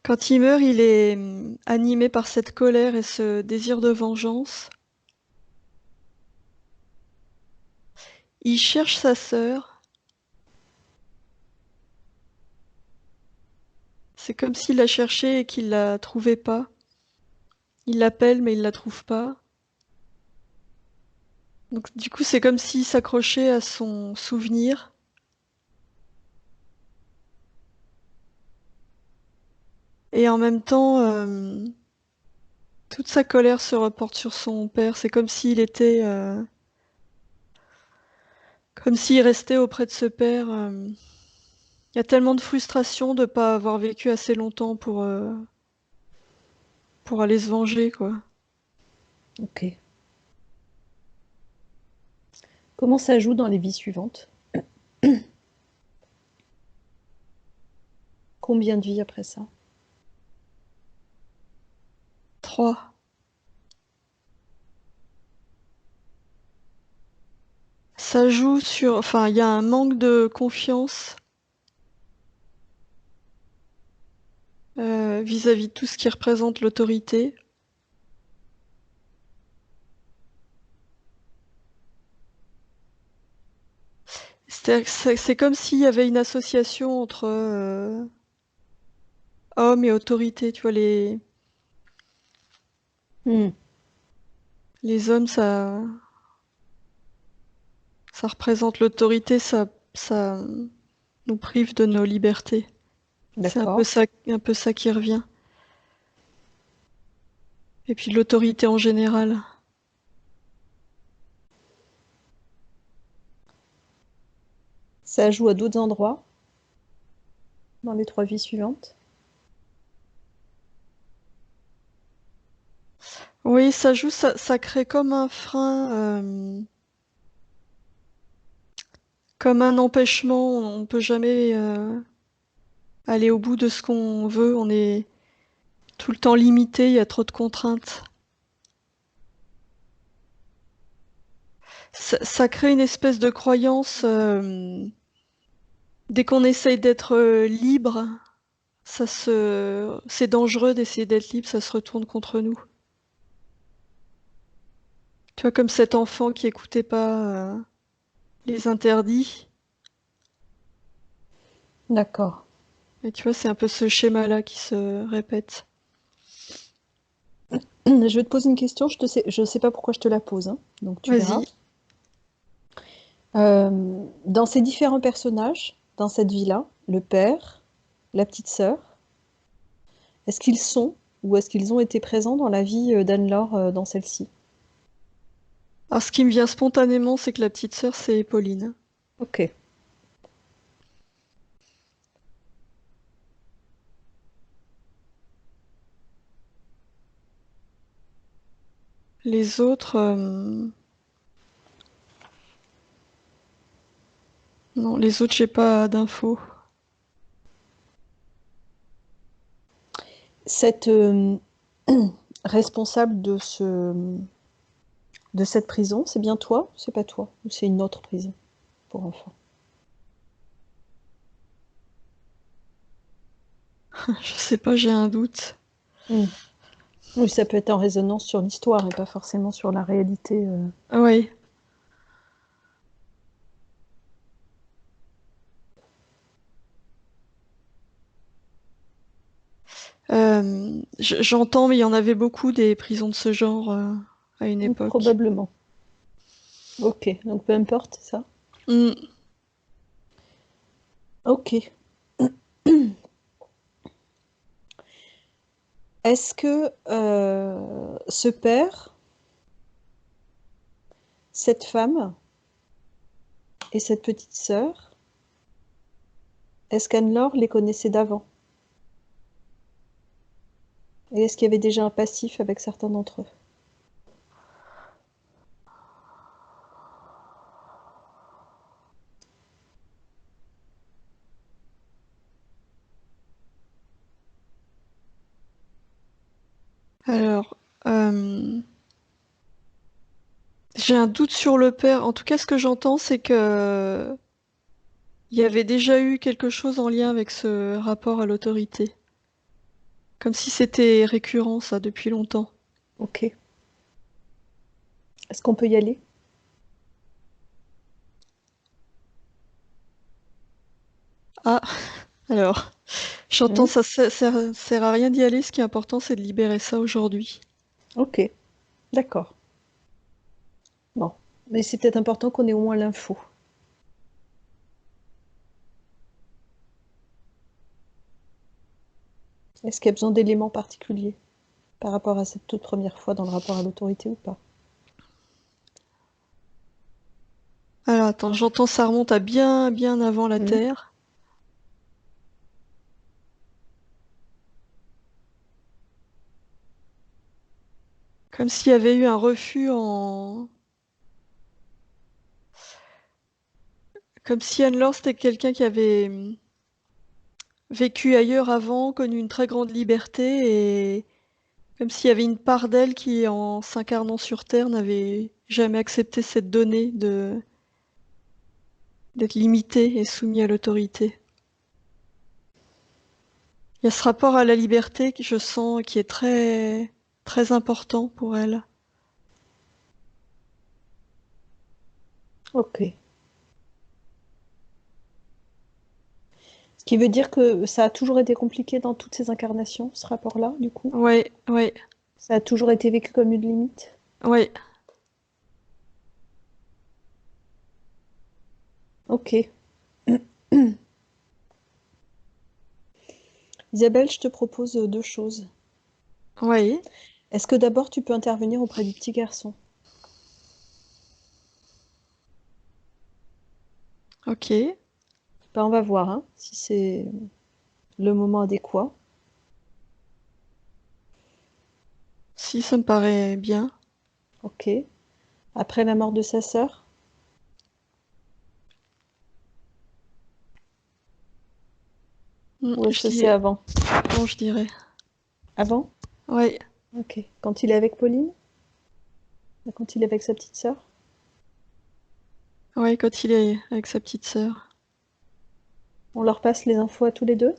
Quand il meurt, il est animé par cette colère et ce désir de vengeance. Il cherche sa sœur. C'est comme s'il la cherchait et qu'il la trouvait pas. Il l'appelle mais il la trouve pas. Donc du coup, c'est comme s'il s'accrochait à son souvenir. Et en même temps, toute sa colère se reporte sur son père. C'est comme s'il était, comme s'il restait auprès de ce père. Il y a tellement de frustration de pas avoir vécu assez longtemps pour aller se venger, quoi. Ok. Comment ça joue dans les vies suivantes? Combien de vies après ça? 3. Ça joue sur, enfin, il y a un manque de confiance vis-à-vis de tout ce qui représente l'autorité. C'est comme s'il y avait une association entre hommes et autorité. Tu vois, Hmm. les hommes, ça représente l'autorité, ça nous prive de nos libertés. C'est D'accord. un peu ça qui revient. Et puis l'autorité en général. Ça joue à d'autres endroits dans les 3 vies suivantes? Oui, ça joue, ça crée comme un frein, comme un empêchement. On peut jamais aller au bout de ce qu'on veut. tout le temps limité, il y a trop de contraintes. Ça crée une espèce de croyance, dès qu'on essaye d'être libre, c'est dangereux d'essayer d'être libre, ça se retourne contre nous. Tu vois, comme cet enfant qui écoutait pas les interdits. D'accord. Et tu vois, c'est un peu ce schéma-là qui se répète. Je vais te poser une question, je sais pas pourquoi je te la pose, hein, donc tu verras. Vas-y. Dans ces différents personnages, dans cette vie-là, le père, la petite sœur, est-ce qu'ils sont ou est-ce qu'ils ont été présents dans la vie d'Anne-Laure dans celle-ci? Alors, ce qui me vient spontanément, c'est que la petite sœur, c'est Pauline. Ok. Les autres, non, les autres, j'ai pas d'infos. Cette responsable de cette prison, c'est bien toi ou c'est pas toi? Ou c'est une autre prison pour enfants? Je sais pas, j'ai un doute. Hmm. Oui, ça peut être en résonance sur l'histoire et pas forcément sur la réalité. Ah ouais. J'entends, mais il y en avait beaucoup des prisons de ce genre à une époque. Probablement. Ok, donc peu importe, c'est ça. Hmm. Ok. Est-ce que ce père, cette femme et cette petite sœur, est-ce qu'Anne-Laure les connaissait d'avant? Et est-ce qu'il y avait déjà un passif avec certains d'entre eux? Alors, j'ai un doute sur le père. En tout cas, ce que j'entends, c'est que il y avait déjà eu quelque chose en lien avec ce rapport à l'autorité. Comme si c'était récurrent, ça, depuis longtemps. Ok. Est-ce qu'on peut y aller? Ah, alors, j'entends Hmm. ça sert à rien d'y aller. Ce qui est important, c'est de libérer ça aujourd'hui. Ok, d'accord. Bon, mais c'est peut-être important qu'on ait au moins l'info. Est-ce qu'il y a besoin d'éléments particuliers par rapport à cette toute première fois dans le rapport à l'autorité ou pas? Alors, attends, j'entends ça remonte à bien, bien avant la Hmm. Terre. Comme s'il y avait eu un refus en... Comme si Anne-Laure, c'était quelqu'un qui avait vécu ailleurs avant, connu une très grande liberté, et comme s'il y avait une part d'elle qui, en s'incarnant sur Terre, n'avait jamais accepté cette donnée de d'être limitée et soumise à l'autorité. Il y a ce rapport à la liberté que je sens qui est très, très important pour elle. Ok. Ce qui veut dire que ça a toujours été compliqué dans toutes ces incarnations, ce rapport-là, du coup. Ouais, ouais, Ça a toujours été vécu comme une limite. ouais. Ok. Isabelle, je te propose deux choses. Ouais, Est-ce que d'abord tu peux intervenir auprès du petit garçon? ok. Ben, on va voir hein, si c'est le moment adéquat. Si, ça me paraît bien. Ok. Après la mort de sa sœur? Ou est-ce Je que c'est dis, avant? bon, je dirais. Avant? Ouais, Ok. Quand il est avec Pauline? Quand il est avec sa petite sœur? ouais, quand il est avec sa petite sœur. On leur passe les infos à tous les deux?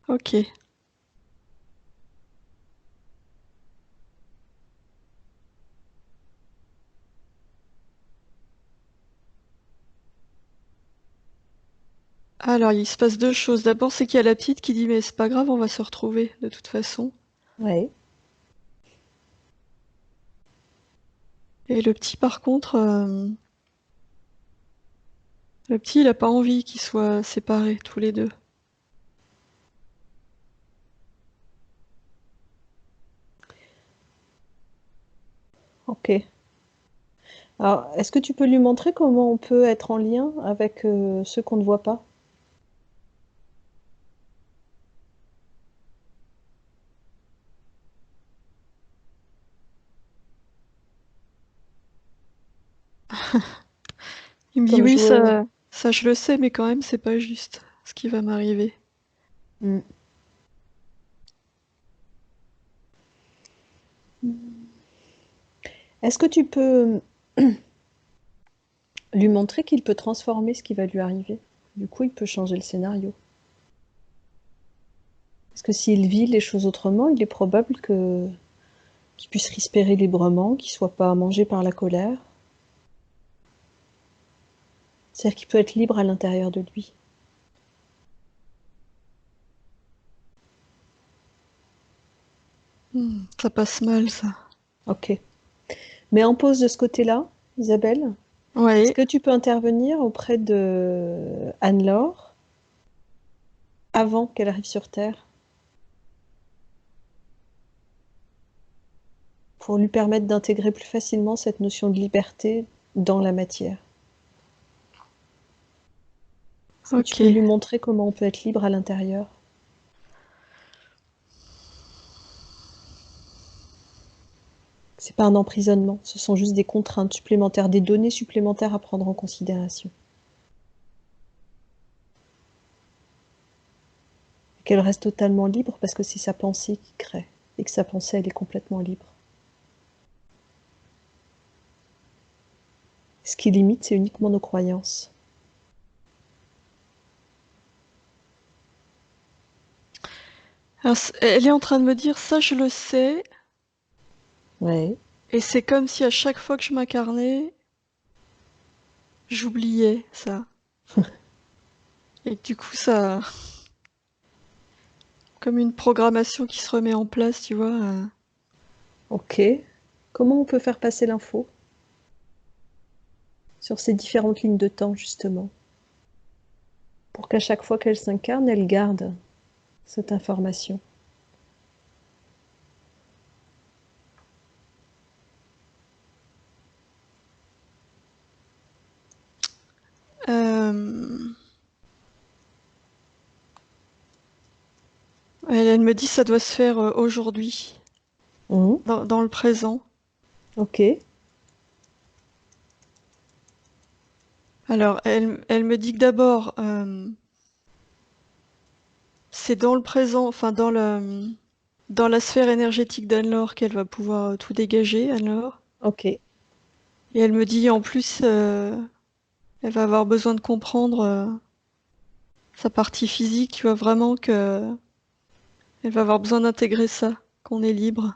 Ok. Alors, il se passe deux choses. D'abord, c'est qu'il y a la petite qui dit, mais c'est pas grave, on va se retrouver de toute façon. Oui. Et le petit, par contre, le petit, il a pas envie qu'ils soient séparés tous les deux. Ok. Alors, est-ce que tu peux lui montrer comment on peut être en lien avec ceux qu'on ne voit pas? Il me dit, Comme oui, jouer. ça je le sais, mais quand même, c'est pas juste ce qui va m'arriver. Mm. Est-ce que tu peux lui montrer qu'il peut transformer ce qui va lui arriver? Du coup, il peut changer le scénario. Parce que s'il vit les choses autrement, il est probable que qu'il puisse respirer librement, qu'il soit pas mangé par la colère. C'est-à-dire qu'il peut être libre à l'intérieur de lui. Ça passe mal, ça. Ok. Mais en pause de ce côté-là, Isabelle, est-ce Ouais. que tu peux intervenir auprès de Anne-Laure avant qu'elle arrive sur Terre pour lui permettre d'intégrer plus facilement cette notion de liberté dans la matière? Est-ce que tu peux Ok. lui montrer comment on peut être libre à l'intérieur? C'est pas un emprisonnement, ce sont juste des contraintes supplémentaires, des données supplémentaires à prendre en considération. Qu'elle reste totalement libre parce que c'est sa pensée qui crée et que sa pensée, elle est complètement libre. Ce qui limite, c'est uniquement nos croyances. Alors, elle est en train de me dire, ça je le sais, Ouais, et c'est comme si à chaque fois que je m'incarnais, j'oubliais ça. Et que du coup, ça, comme une programmation qui se remet en place, tu vois. ok. Comment on peut faire passer l'info sur ces différentes lignes de temps, justement, pour qu'à chaque fois qu'elle s'incarne, elle garde cette information? Euh, elle me dit, ça doit se faire aujourd'hui, Mhm. dans le présent. Ok, Alors, elle me dit que d'abord, c'est dans le présent, enfin dans la sphère énergétique d'Anne-Laure qu'elle va pouvoir tout dégager, Anne-Laure. ok, Et elle me dit en plus, elle va avoir besoin de comprendre sa partie physique, tu vois vraiment que elle va avoir besoin d'intégrer ça, qu'on est libre.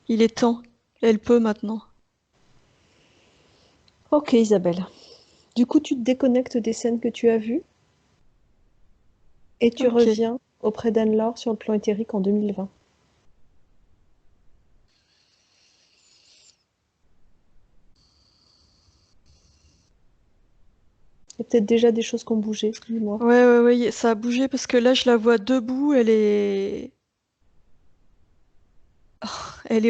Il est temps, elle peut maintenant. ok, Isabelle. Du coup, tu te déconnectes des scènes que tu as vues et tu Ok. reviens auprès d'Anne-Laure sur le plan éthérique en 2020. Il y a peut-être déjà des choses qui ont bougé, dis-moi. Ouais, ça a bougé parce que là je la vois debout, elle est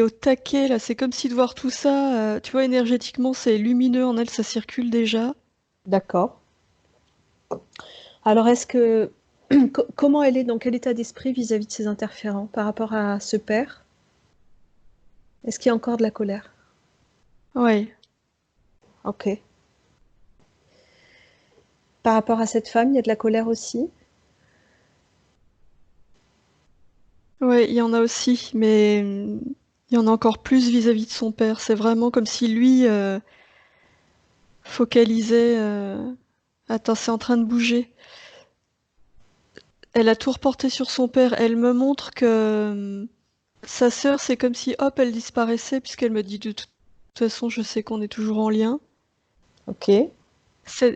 au taquet là, c'est comme si de voir tout ça, tu vois, énergétiquement c'est lumineux en elle, ça circule déjà. D'accord. Alors, est-ce que comment elle est, dans quel état d'esprit vis-à-vis de ses interférents par rapport à ce père? Est-ce qu'il y a encore de la colère? Ouais. Ok. Par rapport à cette femme, il y a de la colère aussi? Ouais, il y en a aussi, mais il y en a encore plus vis-à-vis de son père. C'est vraiment comme si lui focalisait. Attends, c'est en train de bouger. Elle a tout reporté sur son père. Elle me montre que sa sœur, c'est comme si, hop, elle disparaissait, puisqu'elle me dit de toute façon, je sais qu'on est toujours en lien. Ok,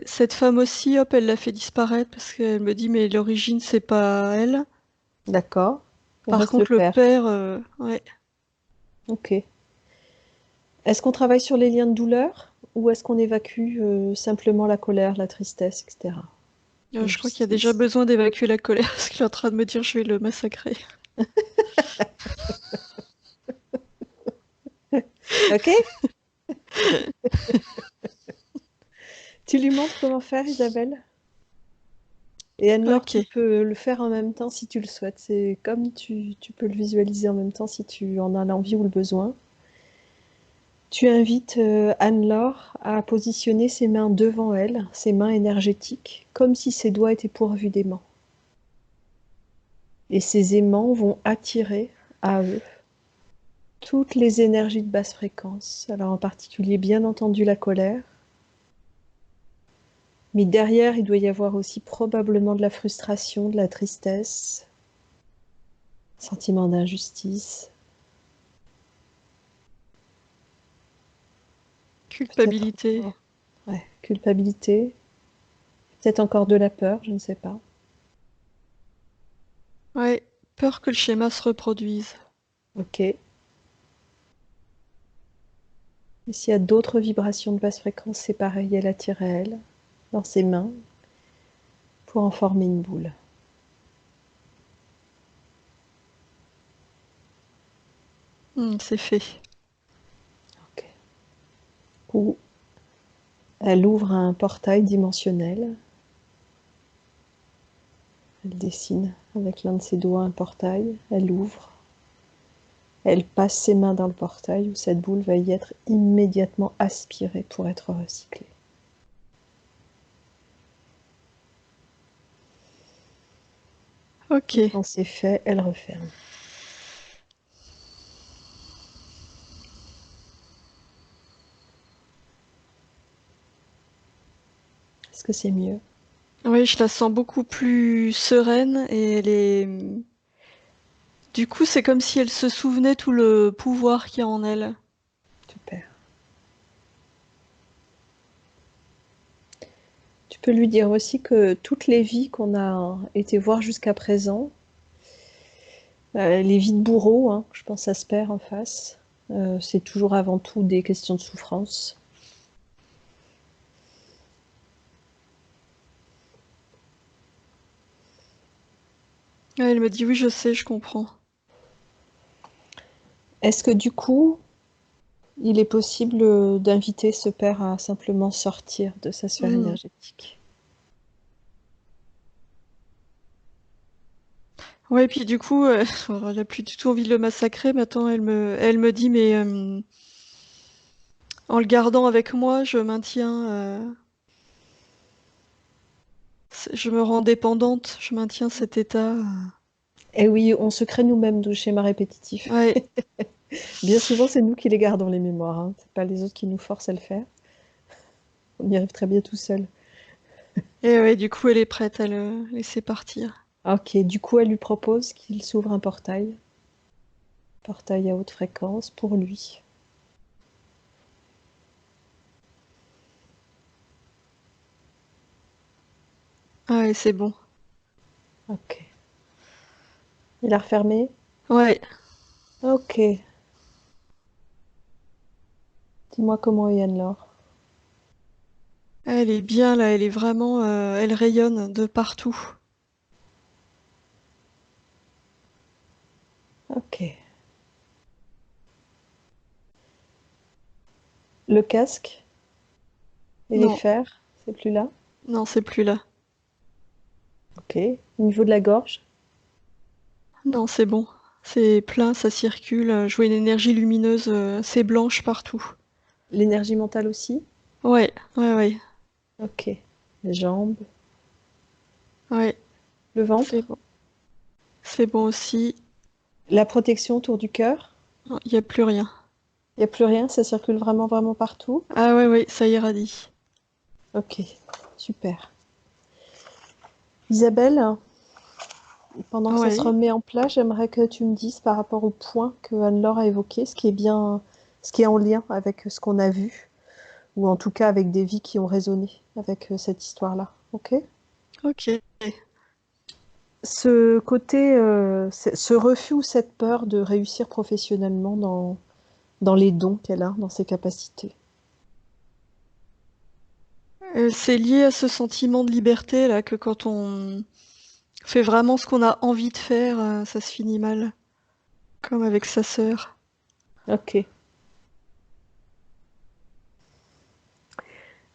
Cette femme aussi, hop, elle l'a fait disparaître, parce qu'elle me dit, mais l'origine, c'est pas elle. d'accord. Il Par reste le contre, le père. père, ouais. Ok. Est-ce qu'on travaille sur les liens de douleur ou est-ce qu'on évacue simplement la colère, la tristesse, etc. Je crois qu'il y a déjà L'injustice. besoin d'évacuer la colère, parce qu'il est en train de me dire, je vais le massacrer. Ok? Tu lui montres comment faire, Isabelle? Et Anne-Laure, tu Ok. peux le faire en même temps si tu le souhaites. C'est comme tu peux le visualiser en même temps si tu en as l'envie ou le besoin. Tu invites Anne-Laure à positionner ses mains devant elle, ses mains énergétiques, comme si ses doigts étaient pourvus d'aimants. Et ces aimants vont attirer à eux toutes les énergies de basse fréquence. Alors en particulier, bien entendu, la colère. Mais derrière, il doit y avoir aussi probablement de la frustration, de la tristesse, sentiment d'injustice, peut-être Culpabilité. encore, ouais, culpabilité, peut-être encore de la peur, je ne sais pas. Ouais, peur que le schéma se reproduise. Ok. Et s'il y a d'autres vibrations de basse fréquence, c'est pareil, elle attire à elle, dans ses mains, pour en former une boule. C'est fait. Ok. Ou elle ouvre un portail dimensionnel. Elle dessine avec l'un de ses doigts un portail, elle ouvre. Elle passe ses mains dans le portail où cette boule va y être immédiatement aspirée pour être recyclée. Ok. Et quand c'est fait, elle referme. Est-ce que c'est mieux? Oui, je la sens beaucoup plus sereine et elle est. Du coup, c'est comme si elle se souvenait tout le pouvoir qu'il y a en elle. Super. Tu peux lui dire aussi que toutes les vies qu'on a été voir jusqu'à présent, les vies de bourreau, hein, je pense à ce père en face, c'est toujours avant tout des questions de souffrance. Ouais, elle me dit oui, je sais, je comprends. Est-ce que du coup, il est possible d'inviter ce père à simplement sortir de sa sphère Hmm. énergétique? Ouais, puis du coup, elle a plus du tout envie de le massacrer. Maintenant, elle me dit, mais en le gardant avec moi, je maintiens, je me rends dépendante, je maintiens cet état. Et oui, on se crée nous-mêmes nos schémas répétitifs. Ouais, Bien souvent, c'est nous qui les gardons, les mémoires, hein. C'est pas les autres qui nous forcent à le faire. On y arrive très bien tout seul. et ouais, du coup, elle est prête à le laisser partir. Ok, du coup, elle lui propose qu'il s'ouvre un portail à haute fréquence pour lui. Ouais, c'est bon. Ok. Il a refermé? Ouais, Ok. Dis-moi comment est Anne-Laure. elle est bien là, elle est vraiment, elle rayonne de partout. Ok. Le casque et les Non, fers, c'est plus là? non, c'est plus là. Ok. Au niveau de la gorge? Non, c'est bon. C'est plein, ça circule. Je vois une énergie lumineuse, c'est blanche partout. L'énergie mentale aussi? Ouais, ouais, ouais, Ok. Les jambes? ouais, Le c'est ventre? bon. C'est bon aussi. La protection autour du cœur, Non, il n'y a plus rien. il n'y a plus rien, ça circule vraiment, vraiment partout. Ah ouais, ouais, ça irradie. Ok, super. Isabelle, pendant que ça se Ouais. remet en place, j'aimerais que tu me dises par rapport au point que Anne-Laure a évoqué, ce qui est en lien avec ce qu'on a vu, ou en tout cas avec des vies qui ont résonné avec cette histoire-là. Ok? Ok. Ce côté, ce refus ou cette peur de réussir professionnellement dans les dons qu'elle a, dans ses capacités. C'est lié à ce sentiment de liberté là que quand on fait vraiment ce qu'on a envie de faire, ça se finit mal. Comme avec sa sœur. Ok.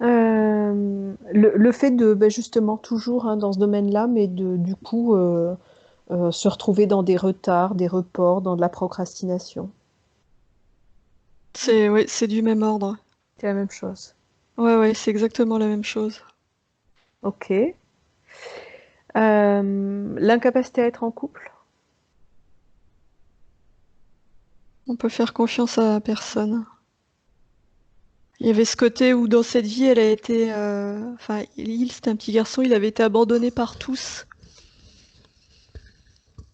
Le fait de, ben justement, toujours hein, dans ce domaine-là, mais du coup, se retrouver dans des retards, des reports, dans de la procrastination. C'est ouais, c'est du même ordre. C'est la même chose. Ouais, ouais, c'est exactement la même chose. Ok. L'incapacité à être en couple. On peut faire confiance à personne. Il y avait ce côté où dans cette vie, elle a été, enfin, il, c'était un petit garçon, il avait été abandonné par tous.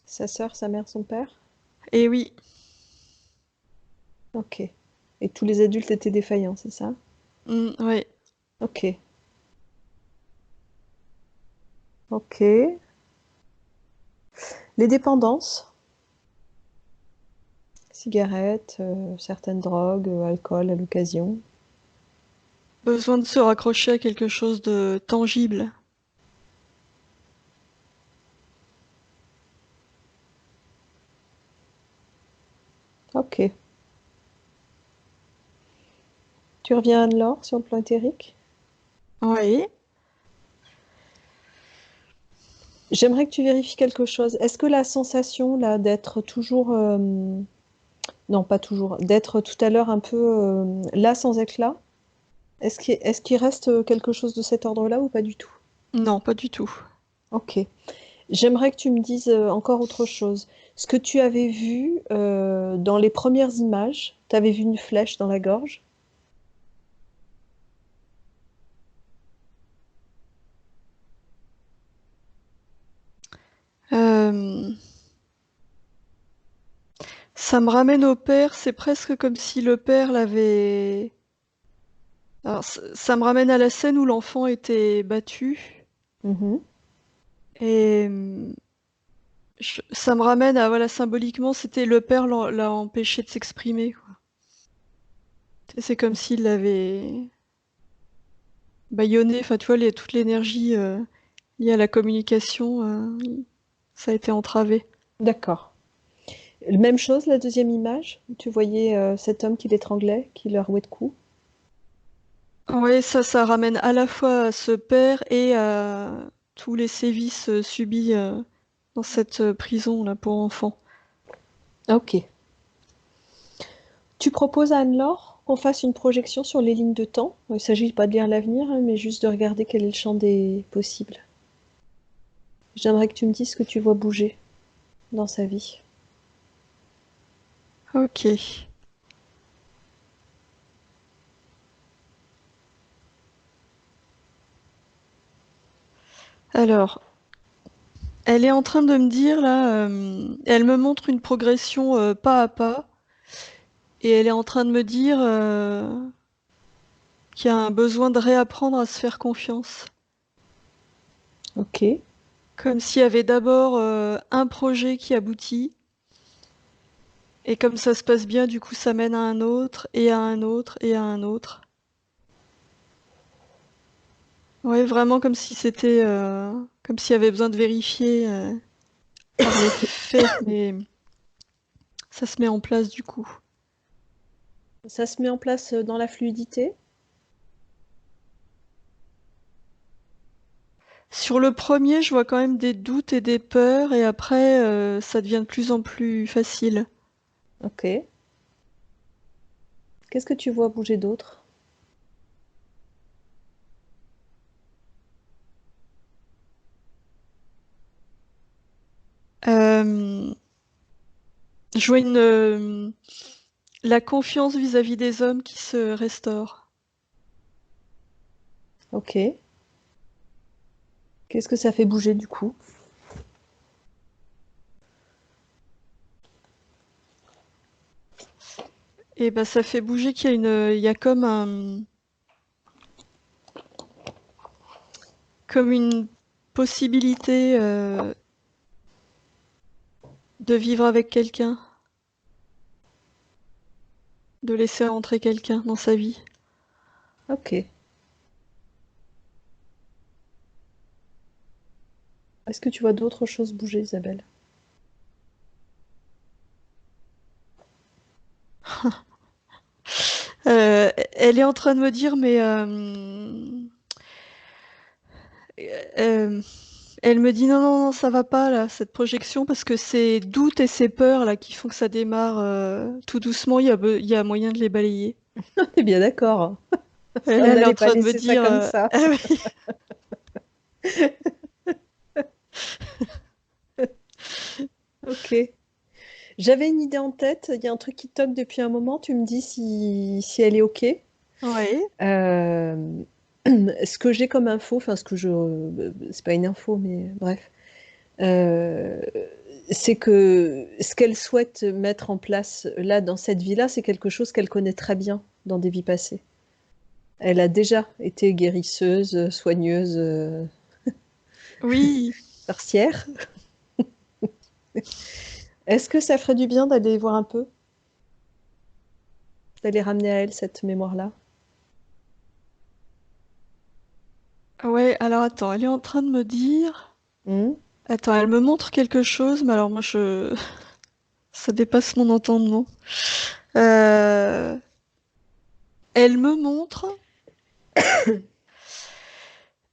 Sa sœur, sa mère, son père. Et oui, Ok. Et tous les adultes étaient défaillants, c'est ça? ouais. Ok. Ok. Les dépendances. Cigarettes, certaines drogues, alcool à l'occasion. Besoin de se raccrocher à quelque chose de tangible. Ok. Tu reviens à Anne-Laure sur le plan éthérique? Oui. J'aimerais que tu vérifies quelque chose. Est-ce que la sensation là d'être toujours, non pas toujours, d'être tout à l'heure un peu là sans être là, est-ce qu'il reste quelque chose de cet ordre-là ou pas du tout? Non, pas du tout. Ok. J'aimerais que tu me dises encore autre chose. Ce que tu avais vu dans les premières images, tu avais vu une flèche dans la gorge? Euh, Ça me ramène au père, c'est presque comme si le père l'avait. Alors, ça me ramène à la scène où l'enfant était battu. Mhm. Et ça me ramène à, voilà, symboliquement, c'était le père l'a empêché de s'exprimer, quoi. C'est comme s'il l'avait bâillonné, enfin, tu vois, toute l'énergie liée à la communication, ça a été entravé. D'accord. Même chose, la deuxième image, où tu voyais cet homme qui l'étranglait, qui le rouait de coups. Ouais, ça ramène à la fois à ce père et à tous les sévices subis dans cette prison là pour enfants. Ok. Tu proposes à Anne-Laure qu'on fasse une projection sur les lignes de temps. Il ne s'agit pas de lire l'avenir, hein, mais juste de regarder quel est le champ des possibles. J'aimerais que tu me dises ce que tu vois bouger dans sa vie. Ok. Alors, elle est en train de me dire là, elle me montre une progression pas à pas, et elle est en train de me dire qu'il y a un besoin de réapprendre à se faire confiance. Ok, Comme s'il y avait d'abord un projet qui aboutit, et comme ça se passe bien, du coup ça mène à un autre, et à un autre, et à un autre. Ouais, vraiment comme si c'était, comme s'il y avait besoin de vérifier par les faits, mais ça se met en place du coup. ça se met en place dans la fluidité. Sur le premier, je vois quand même des doutes et des peurs, et après, ça devient de plus en plus facile. Ok. Qu'est-ce que tu vois bouger d'autre? Euh, Je vois la confiance vis-à-vis des hommes qui se restaure. Ok. Qu'est-ce que ça fait bouger du coup? Et ben ça fait bouger qu'il y a il y a comme une possibilité de vivre avec quelqu'un, de laisser entrer quelqu'un dans sa vie. Ok. Est-ce que tu vois d'autres choses bouger, Isabelle? Elle est en train de me dire, mais euh, elle me dit non, non, non, ça va pas là, cette projection, parce que ces doutes et ces peurs là qui font que ça démarre tout doucement, il y a moyen de les balayer. T'es bien d'accord. Elle, On elle est en n'allait pas train de me laisser ça dire comme ça. ah oui. Ok. J'avais une idée en tête. Il y a un truc qui toque depuis un moment. Tu me dis si elle est ok. Ouais. Euh, ce que j'ai comme info, enfin ce que je, c'est pas une info, mais bref, euh, c'est que ce qu'elle souhaite mettre en place là dans cette vie-là, c'est quelque chose qu'elle connaît très bien dans des vies passées. Elle a déjà été guérisseuse, soigneuse, Oui. sorcière. Est-ce que ça ferait du bien d'aller voir un peu, d'aller ramener à elle cette mémoire-là? Ouais, alors attends, elle est en train de me dire. Hmm. Attends, elle me montre quelque chose, mais alors moi ça dépasse mon entendement. Euh, Elle me montre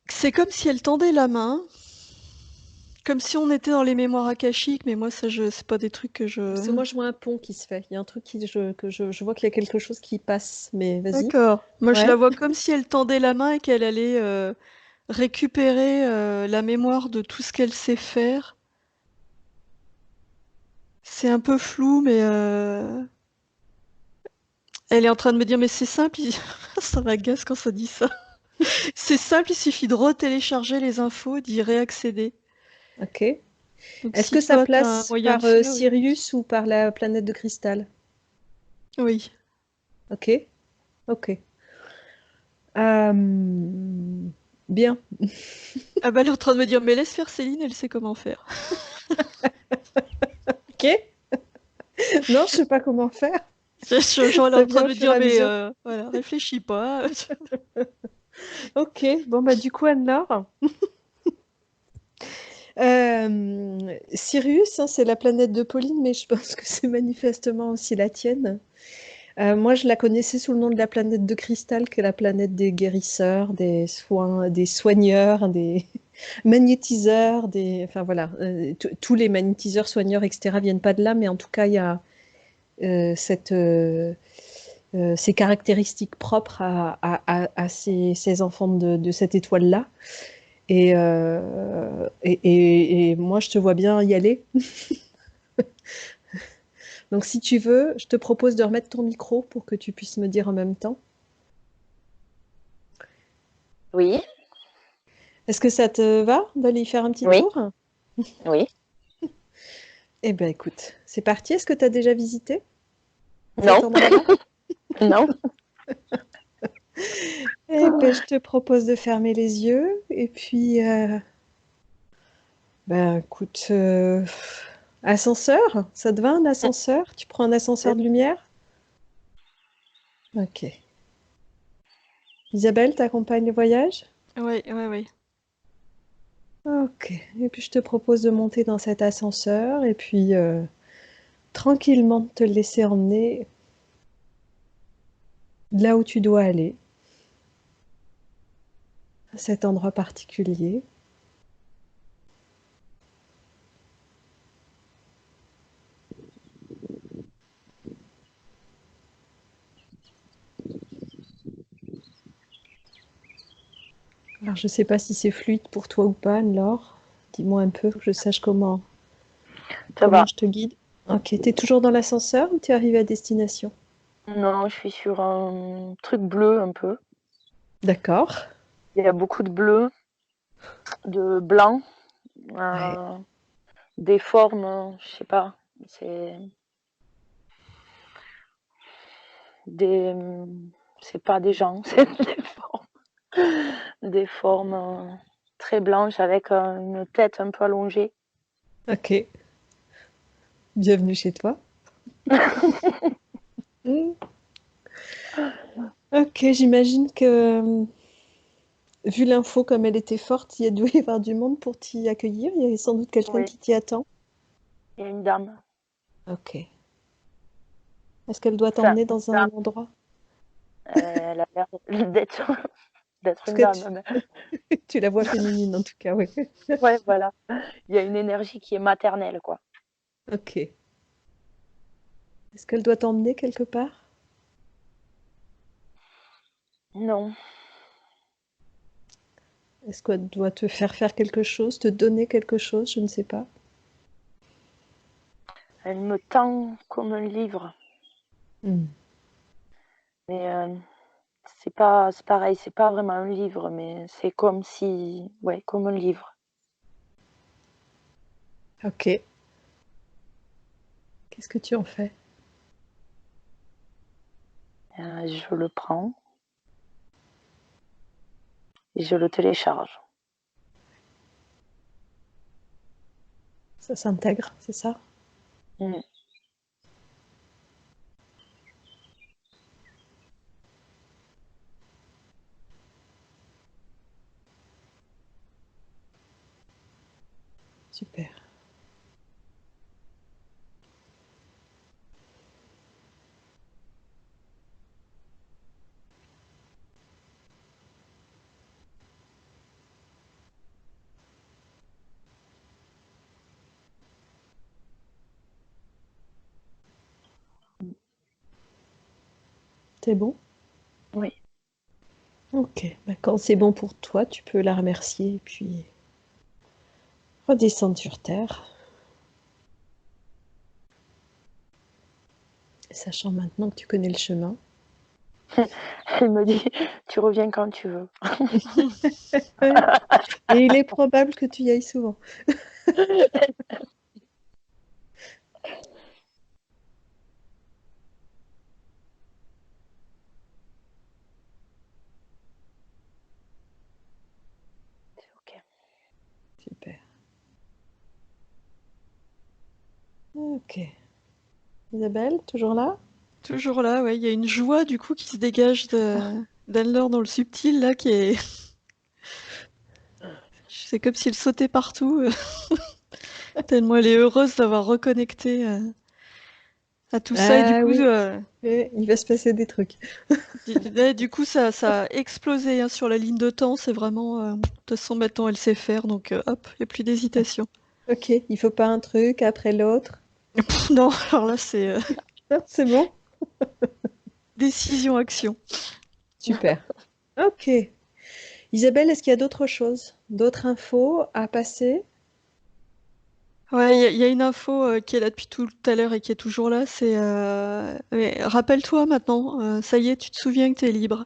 que c'est comme si elle tendait la main, comme si on était dans les mémoires akashiques, mais moi c'est pas des trucs que Parce que je. moi, je vois un pont qui se fait. Il y a un truc je vois qu'il y a quelque chose qui passe. Mais vas-y. D'accord. Moi je la Ouais. vois comme si elle tendait la main et qu'elle allait récupérer la mémoire de tout ce qu'elle sait faire. C'est un peu flou, mais elle est en train de me dire, mais c'est simple, ça m'agace quand ça dit ça. C'est simple, il suffit de retélécharger les infos, d'y réaccéder. Ok. Donc Est-ce si que ça toi, tu as un place moyen de par faire, oui. Sirius ou par la planète de cristal? Oui. Ok. Ok. Euh, Bien. Ah bah elle est en train de me dire, mais laisse faire Céline, elle sait comment faire. Ok. Non, je sais pas comment faire. Genre, elle est Ça en train vient de au me fur et dire, à mais mesure. voilà, réfléchis pas. Ok. Bon, bah, du coup, Anne-Laure. Sirius, hein, c'est la planète de Pauline, mais je pense que c'est manifestement aussi la tienne. Moi, je la connaissais sous le nom de la planète de cristal, qui est la planète des guérisseurs, des soins, des soigneurs, des magnétiseurs, enfin voilà, tous les magnétiseurs, soigneurs, etc. viennent pas de là, mais en tout cas, il y a ces caractéristiques propres à ces enfants de cette étoile-là. Et moi, je te vois bien y aller. Donc, si tu veux, je te propose de remettre ton micro pour que tu puisses me dire en même temps. Oui, Est-ce que ça te va d'aller y faire un petit oui, tour? oui. Eh bien, écoute, c'est parti. Est-ce que tu as déjà visité cet Non, endroit-là? non. Eh bien, je te propose de fermer les yeux. Et puis, ben, écoute, ascenseur, ça te va un ascenseur? Tu prends un ascenseur de lumière? Ok. Isabelle, t'accompagnes le voyage? Ouais, ouais, ouais. Ok. Et puis, je te propose de monter dans cet ascenseur et puis tranquillement de te laisser emmener là où tu dois aller, à cet endroit particulier. Alors, je ne sais pas si c'est fluide pour toi ou pas, Anne-Laure. Dis-moi un peu, que je sache Ça va. comment je te guide. Ok, t'es toujours dans l'ascenseur ou t'es arrivé à destination? Non, je suis sur un truc bleu un peu. D'accord. Il y a beaucoup de bleu, de blanc, Ouais. euh, des formes, je sais pas, c'est des, c'est pas des gens, c'est des formes très blanches avec une tête un peu allongée. Ok. Bienvenue chez toi. Mm. Ok, j'imagine que, vu l'info comme elle était forte, il y a dû y avoir du monde pour t'y accueillir. Il y a sans doute quelqu'un Oui, qui t'y attend. il y a une dame. Ok. Est-ce qu'elle doit Enfin, t'emmener une dans un dame, endroit? elle a l'air d'être d'être Parce une que dame. tu la vois féminine en tout cas, oui. Ouais, voilà. Il y a une énergie qui est maternelle, quoi. Ok. Est-ce qu'elle doit t'emmener quelque part? Non, Est-ce qu'elle doit te faire faire quelque chose, te donner quelque chose? Je ne sais pas. elle me tend comme un livre, Hmm. mais c'est pareil, c'est pas vraiment un livre, mais c'est comme si, ouais, comme un livre. Ok. Qu'est-ce que tu en fais? Je le prends et je le télécharge. Ça s'intègre, c'est ça? Mm. Super. C'est bon? Oui, Ok. Bah, quand c'est bon pour toi, tu peux la remercier et puis redescendre sur Terre. Sachant maintenant que tu connais le chemin. elle me dit, tu reviens quand tu veux. Ouais. Et il est probable que tu y ailles souvent. Ok. Super. Ok. Isabelle, toujours là? Toujours là, ouais, il y a une joie du coup qui se dégage d'Anne-Laure dans le subtil là qui est. C'est comme s'il sautait partout, tellement elle est heureuse d'avoir reconnecté à tout ça. Et du Ah coup, oui, il va se passer des trucs. du coup ça a explosé hein, sur la ligne de temps. C'est vraiment. De toute façon, maintenant elle sait faire, donc hop, il n'y a plus d'hésitation. Ok, il faut pas un truc après l'autre. Non, alors là, c'est Ah, c'est bon? décision-action. Super. Ok. Isabelle, est-ce qu'il y a d'autres choses, d'autres infos à passer? Ouais, il y a une info qui est là depuis tout à l'heure et qui est toujours là. C'est mais rappelle-toi maintenant, ça y est, tu te souviens que tu es libre,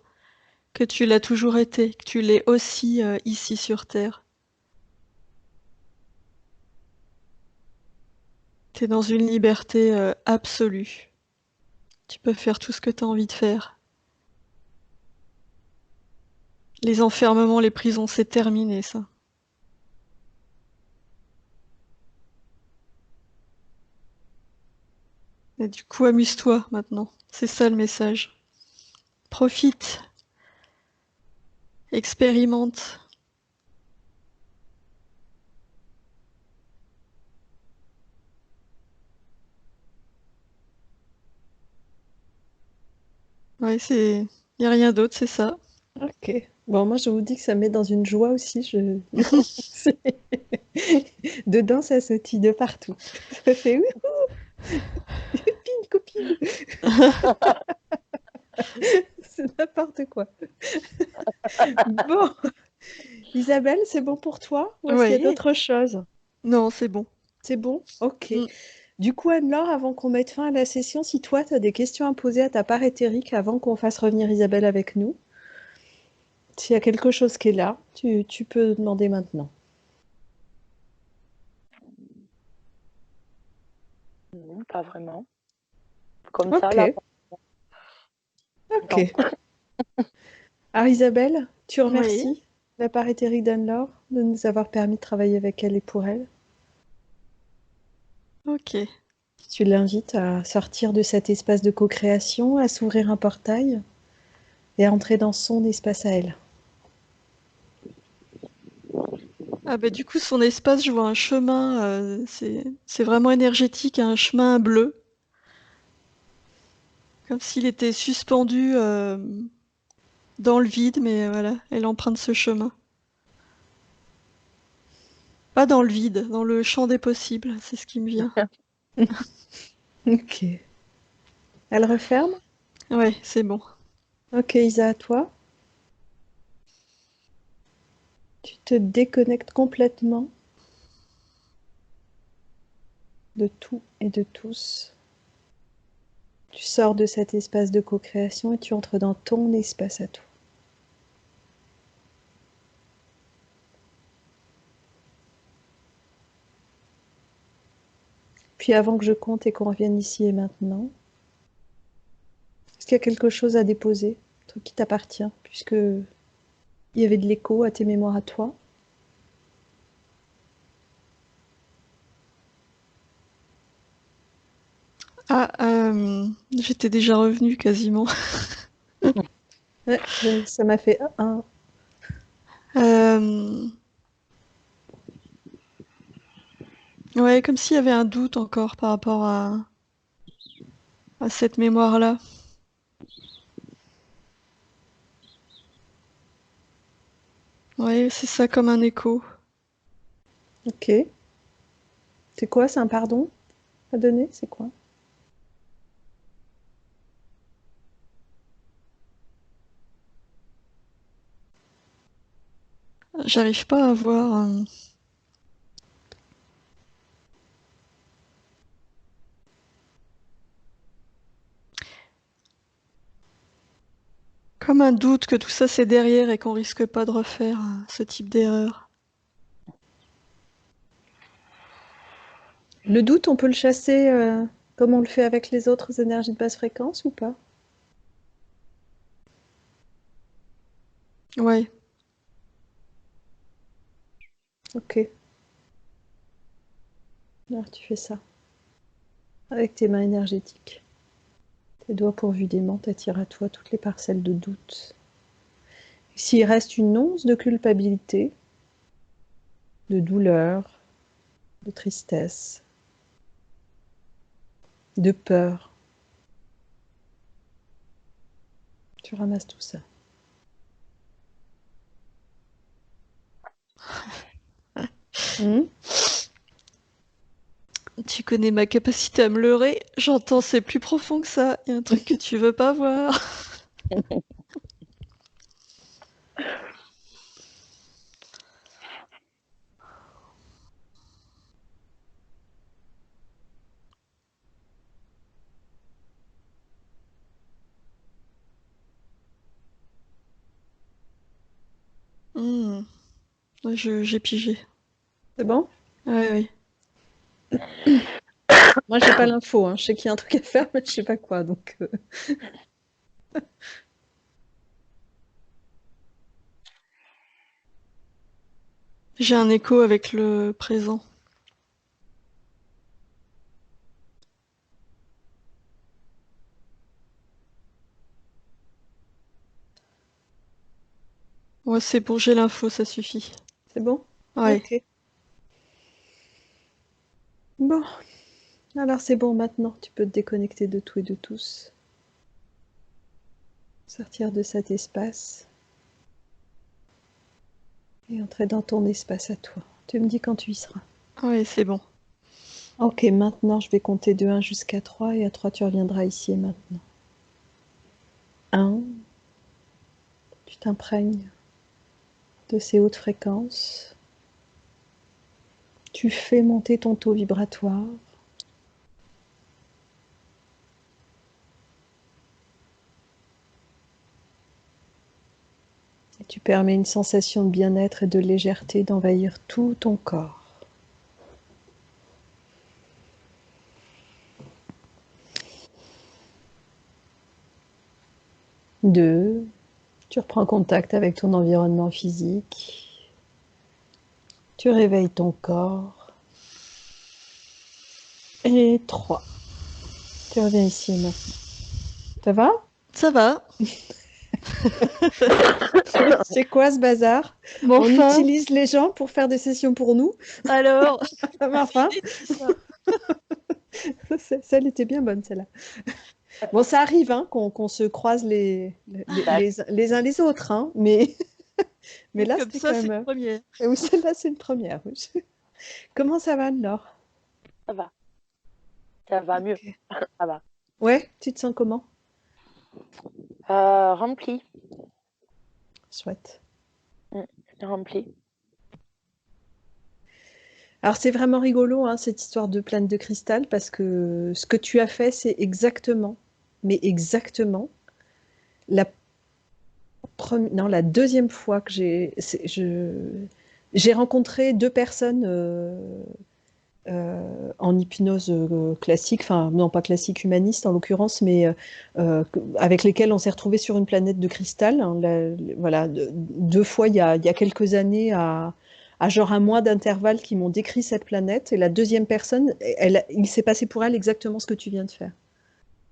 que tu l'as toujours été, que tu l'es aussi ici sur Terre. Tu es dans une liberté absolue. Tu peux faire tout ce que tu as envie de faire. Les enfermements, les prisons, c'est terminé, ça. Et du coup, amuse-toi maintenant. C'est ça le message. Profite, expérimente. Ouais, c'est. Y a rien d'autre, c'est ça. Ok. Bon, moi, je vous dis que ça me met dans une joie aussi. C'est- Dedans, ça sautille de partout. Ça fait ouh, copine, copine. C'est n'importe quoi. Bon, Isabelle, c'est bon pour toi? Ou est-ce qu'il y a Ouais. d'autres choses? Non, c'est bon. C'est bon? Ok. Mm. Du coup, Anne-Laure, avant qu'on mette fin à la session, si toi, tu as des questions à poser à ta part éthérique avant qu'on fasse revenir Isabelle avec nous, s'il y a quelque chose qui est là, tu peux demander maintenant. Non, pas vraiment. Comme ça, là, Ok, ok. non. Alors Isabelle, tu Oui, remercies la part éthérique d'Anne-Laure de nous avoir permis de travailler avec elle et pour elle. ok. Tu l'invites à sortir de cet espace de co-création, à s'ouvrir un portail et à entrer dans son espace à elle. Ah bah du coup, son espace, je vois un chemin, c'est vraiment énergétique, un chemin bleu, comme s'il était suspendu dans le vide, mais voilà, elle emprunte ce chemin. Pas dans le vide, dans le champ des possibles, c'est ce qui me vient. Ok. Elle referme. Ouais, c'est bon. Ok, Isa, à toi. Tu te déconnectes complètement de tout et de tous. Tu sors de cet espace de co-création et tu entres dans ton espace à toi. Puis avant que je compte et qu'on revienne ici et maintenant, est-ce qu'il y a quelque chose à déposer, un truc qui t'appartient, puisque il y avait de l'écho à tes mémoires à toi? Ah, j'étais déjà revenue quasiment. Ouais, ça m'a fait un. Euh, ouais, comme s'il y avait un doute encore par rapport à cette mémoire-là. Ouais, c'est ça comme un écho. Ok. C'est quoi? C'est un pardon à donner? C'est quoi? J'arrive pas à voir. Comme un doute que tout ça c'est derrière et qu'on risque pas de refaire ce type d'erreur. Le doute, on peut le chasser comme on le fait avec les autres énergies de basse fréquence ou pas? Ouais, Ok. Alors tu fais ça avec tes mains énergétiques. Tes doigts pourvus d'aimants t'attirent à toi toutes les parcelles de doute. S'il reste une once de culpabilité, de douleur, de tristesse, de peur, tu ramasses tout ça. Hmm. tu connais ma capacité à me leurrer. J'entends c'est plus profond que ça. Il y a un truc que tu veux pas voir. Hmm. Ouais, j'ai pigé. C'est bon? Ouais, ouais. Moi, j'ai pas l'info, hein. Je sais qu'il y a un truc à faire, mais je sais pas quoi. Donc, J'ai un écho avec le présent. Ouais, c'est bon, j'ai l'info, ça suffit. c'est bon? Ouais. Ok. Bon, alors c'est bon maintenant. Tu peux te déconnecter de tout et de tous. Sortir de cet espace et entrer dans ton espace à toi. Tu me dis quand tu y seras. Ouais, c'est bon. Ok, maintenant je vais compter de 1 jusqu'à 3 et à 3 tu reviendras ici et maintenant. 1, tu t'imprègnes de ces hautes fréquences. Tu fais monter ton taux vibratoire. permets une sensation de bien-être et de légèreté d'envahir tout ton corps. 2, tu reprends contact avec ton environnement physique. Tu réveilles ton corps. Et 3, tu reviens ici et maintenant. Ça va? Ça va. C'est quoi ce bazar? Mais On enfin, utilise les gens pour faire des sessions pour nous. alors, Mais enfin, celle était bien bonne, celle-là. Bon, ça arrive hein, qu'on se croise les uns les autres, hein, mais là, comme c'était ça, quand c'est même... le premier. Oui, celle-là, c'est une première. Oui. Comment ça va, Laure? Ça va. Ça va mieux. Ok. Ça va. Ouais, tu te sens comment? Rempli. Chouette. Rempli. Alors, c'est vraiment rigolo, hein, cette histoire de planète de cristal, parce que ce que tu as fait, c'est exactement, mais exactement, la non, la deuxième fois que j'ai rencontré 2 personnes en hypnose classique, enfin non pas classique, humaniste en l'occurrence, mais avec lesquelles on s'est retrouvés sur une planète de cristal. Hein, voilà, 2 fois il y a quelques années à genre un mois d'intervalle qui m'ont décrit cette planète. Et la deuxième personne, il s'est passé pour elle exactement ce que tu viens de faire.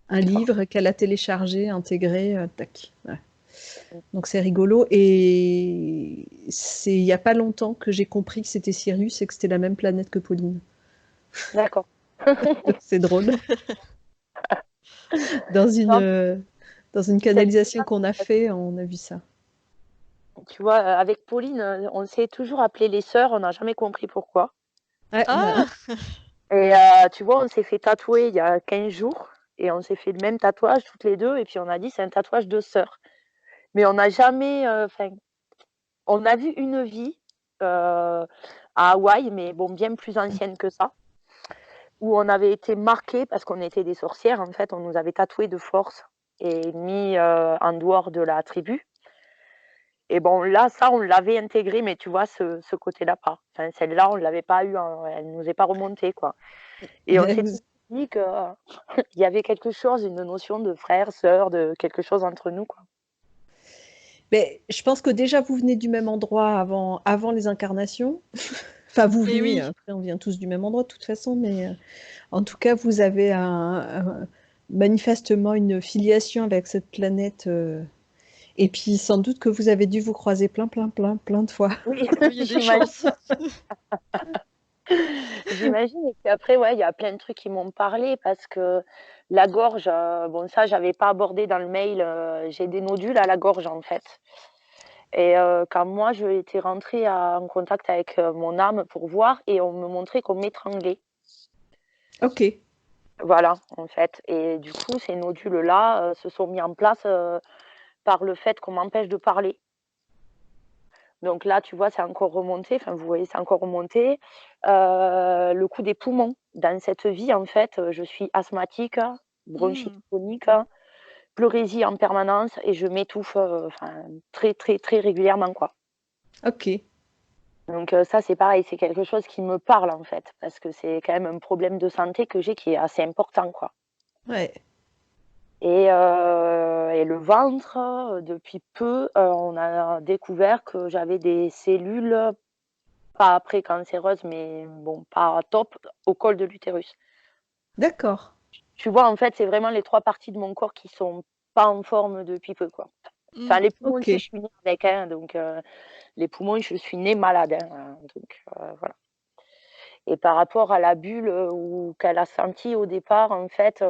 Un livre qu'elle a téléchargé, intégré, tac. Ouais. Donc c'est rigolo. Et c'est il n'y a pas longtemps que j'ai compris que c'était Sirius et que c'était la même planète que Pauline. D'accord. C'est drôle. Dans une, Non, euh, dans une c'est canalisation qu'on a fait, on a vu ça. tu vois, avec Pauline, on s'est toujours appelées les sœurs, on n'a jamais compris pourquoi. Ouais, Ah, Et tu vois, on s'est fait tatouer il y a 15 jours et on s'est fait le même tatouage toutes les 2 et puis on a dit: «C'est un tatouage de sœurs». Mais on n'a jamais, enfin, on a vu une vie, à Hawaï, mais bon, bien plus ancienne que ça, où on avait été marquées parce qu'on était des sorcières, en fait, on nous avait tatouées de force et mis, en dehors de la tribu. Et bon, là, ça, on l'avait intégré, mais tu vois, ce côté-là pas. Enfin, celle-là, on l'avait pas eu, elle nous est pas remontée, quoi. Et on s'est vous- dit que il y avait quelque chose, une notion de frère, sœur, de quelque chose entre nous, quoi. Mais je pense que déjà vous venez du même endroit avant les incarnations. Enfin, vous et venez, oui. après on vient tous du même endroit de toute façon, mais en tout cas, vous avez manifestement une filiation avec cette planète. Et puis sans doute que vous avez dû vous croiser plein de fois. Oui, Oui, il y a des j'imagine. chances. J'imagine. Et puis après, ouais, il y a plein de trucs qui m'ont parlé parce que la gorge, bon, ça, j'avais pas abordé dans le mail. J'ai des nodules à la gorge, en fait. Et quand moi, je étais rentrée en contact avec mon âme pour voir, et on me montrait qu'on m'étranglait. Ok, Voilà, en fait. Et du coup, ces nodules-là se sont mis en place par le fait qu'on m'empêche de parler. Donc là, tu vois, c'est encore remonté. Enfin, vous voyez, c'est encore remonté. Le coup des poumons. Dans cette vie, en fait, je suis asthmatique, bronchite Hmm. chronique, pleurésie en permanence et je m'étouffe, enfin, très, très, très régulièrement, quoi. ok, Donc ça, c'est pareil, c'est quelque chose qui me parle, en fait, parce que c'est quand même un problème de santé que j'ai qui est assez important, quoi. ouais, Et le ventre, depuis peu, on a découvert que j'avais des cellules, pas précancéreuses, mais bon, pas top, au col de l'utérus. d'accord. Tu vois, en fait, c'est vraiment les 3 parties de mon corps qui sont pas en forme depuis peu, quoi. Enfin, Hmm. les poumons Ok, aussi, je suis née avec, hein, donc les poumons, je suis née malade, hein, donc voilà. Et par rapport à la bulle, ou qu'elle a sentie au départ, en fait,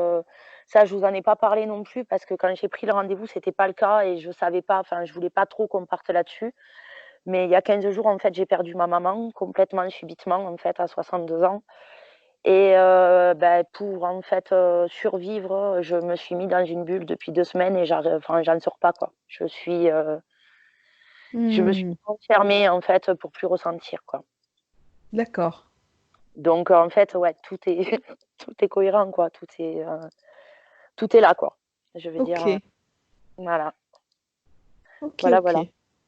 ça, je vous en ai pas parlé non plus parce que quand j'ai pris le rendez-vous, c'était pas le cas et je savais pas, enfin, je voulais pas trop qu'on parte là-dessus. Mais il y a 15 jours, en fait, j'ai perdu ma maman complètement subitement, en fait, à 62 ans. Et pour, en fait, survivre, je me suis mis dans une bulle depuis 2 semaines et enfin, j'en sors pas, quoi. Je me suis Hmm, enfermée, en fait, pour plus ressentir, quoi. d'accord. Donc en fait, ouais, tout est tout est cohérent, quoi. Tout est là, quoi. Je veux dire, Ok, voilà. ok, Voilà, ok. voilà.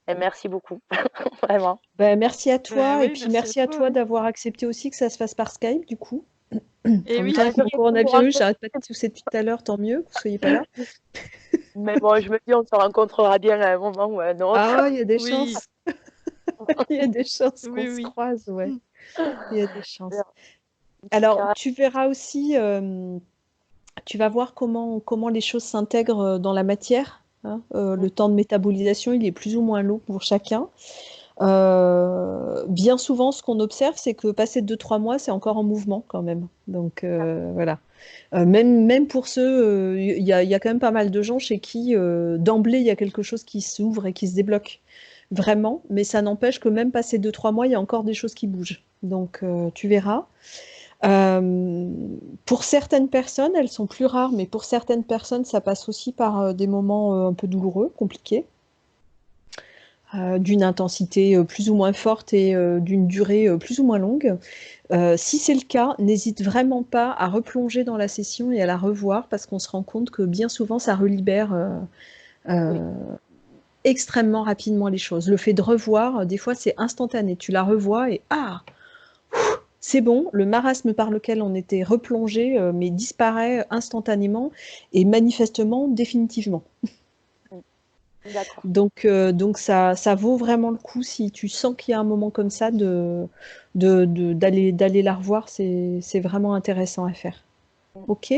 Et merci beaucoup, vraiment. Ben, merci à Bah toi et oui, puis merci à merci à toi, toi hein. d'avoir accepté aussi que ça se fasse par Skype du coup. Et En même oui, temps, avec Je le risque de vous coronavirus, j'arrête pas de rencontrer, tousser depuis tout à l'heure, tant mieux que vous soyez pas là. mais bon, je me dis, on se rencontrera bien à un moment ou à un autre. Ah, il y a des oui, chances. Il y a des chances qu'on oui, se oui. croise, ouais. Mm. Il y a des chances. En tout Alors, cas, tu verras aussi, tu vas voir comment les choses s'intègrent dans la matière, hein. Le temps de métabolisation, il est plus ou moins long pour chacun. Bien souvent, ce qu'on observe, c'est que passé 2-3 mois, c'est encore en mouvement quand même. Donc voilà. Même pour ceux, il y a quand même pas mal de gens chez qui d'emblée il y a quelque chose qui s'ouvre et qui se débloque vraiment, mais ça n'empêche que même passé 2-3 mois, il y a encore des choses qui bougent. Donc tu verras. Euh, pour certaines personnes, elles sont plus rares, mais pour certaines personnes, ça passe aussi par des moments un peu douloureux, compliqués, d'une intensité plus ou moins forte et d'une durée plus ou moins longue. Si c'est le cas, n'hésite vraiment pas à replonger dans la session et à la revoir parce qu'on se rend compte que bien souvent, ça relibère oui, euh, extrêmement rapidement les choses. Le fait de revoir, des fois, c'est instantané. Tu la revois et ah, c'est bon, le marasme par lequel on était replongé, mais disparaît instantanément et manifestement, définitivement. d'accord. Donc ça vaut vraiment le coup si tu sens qu'il y a un moment comme ça d'aller la revoir, c'est vraiment intéressant à faire. Ok.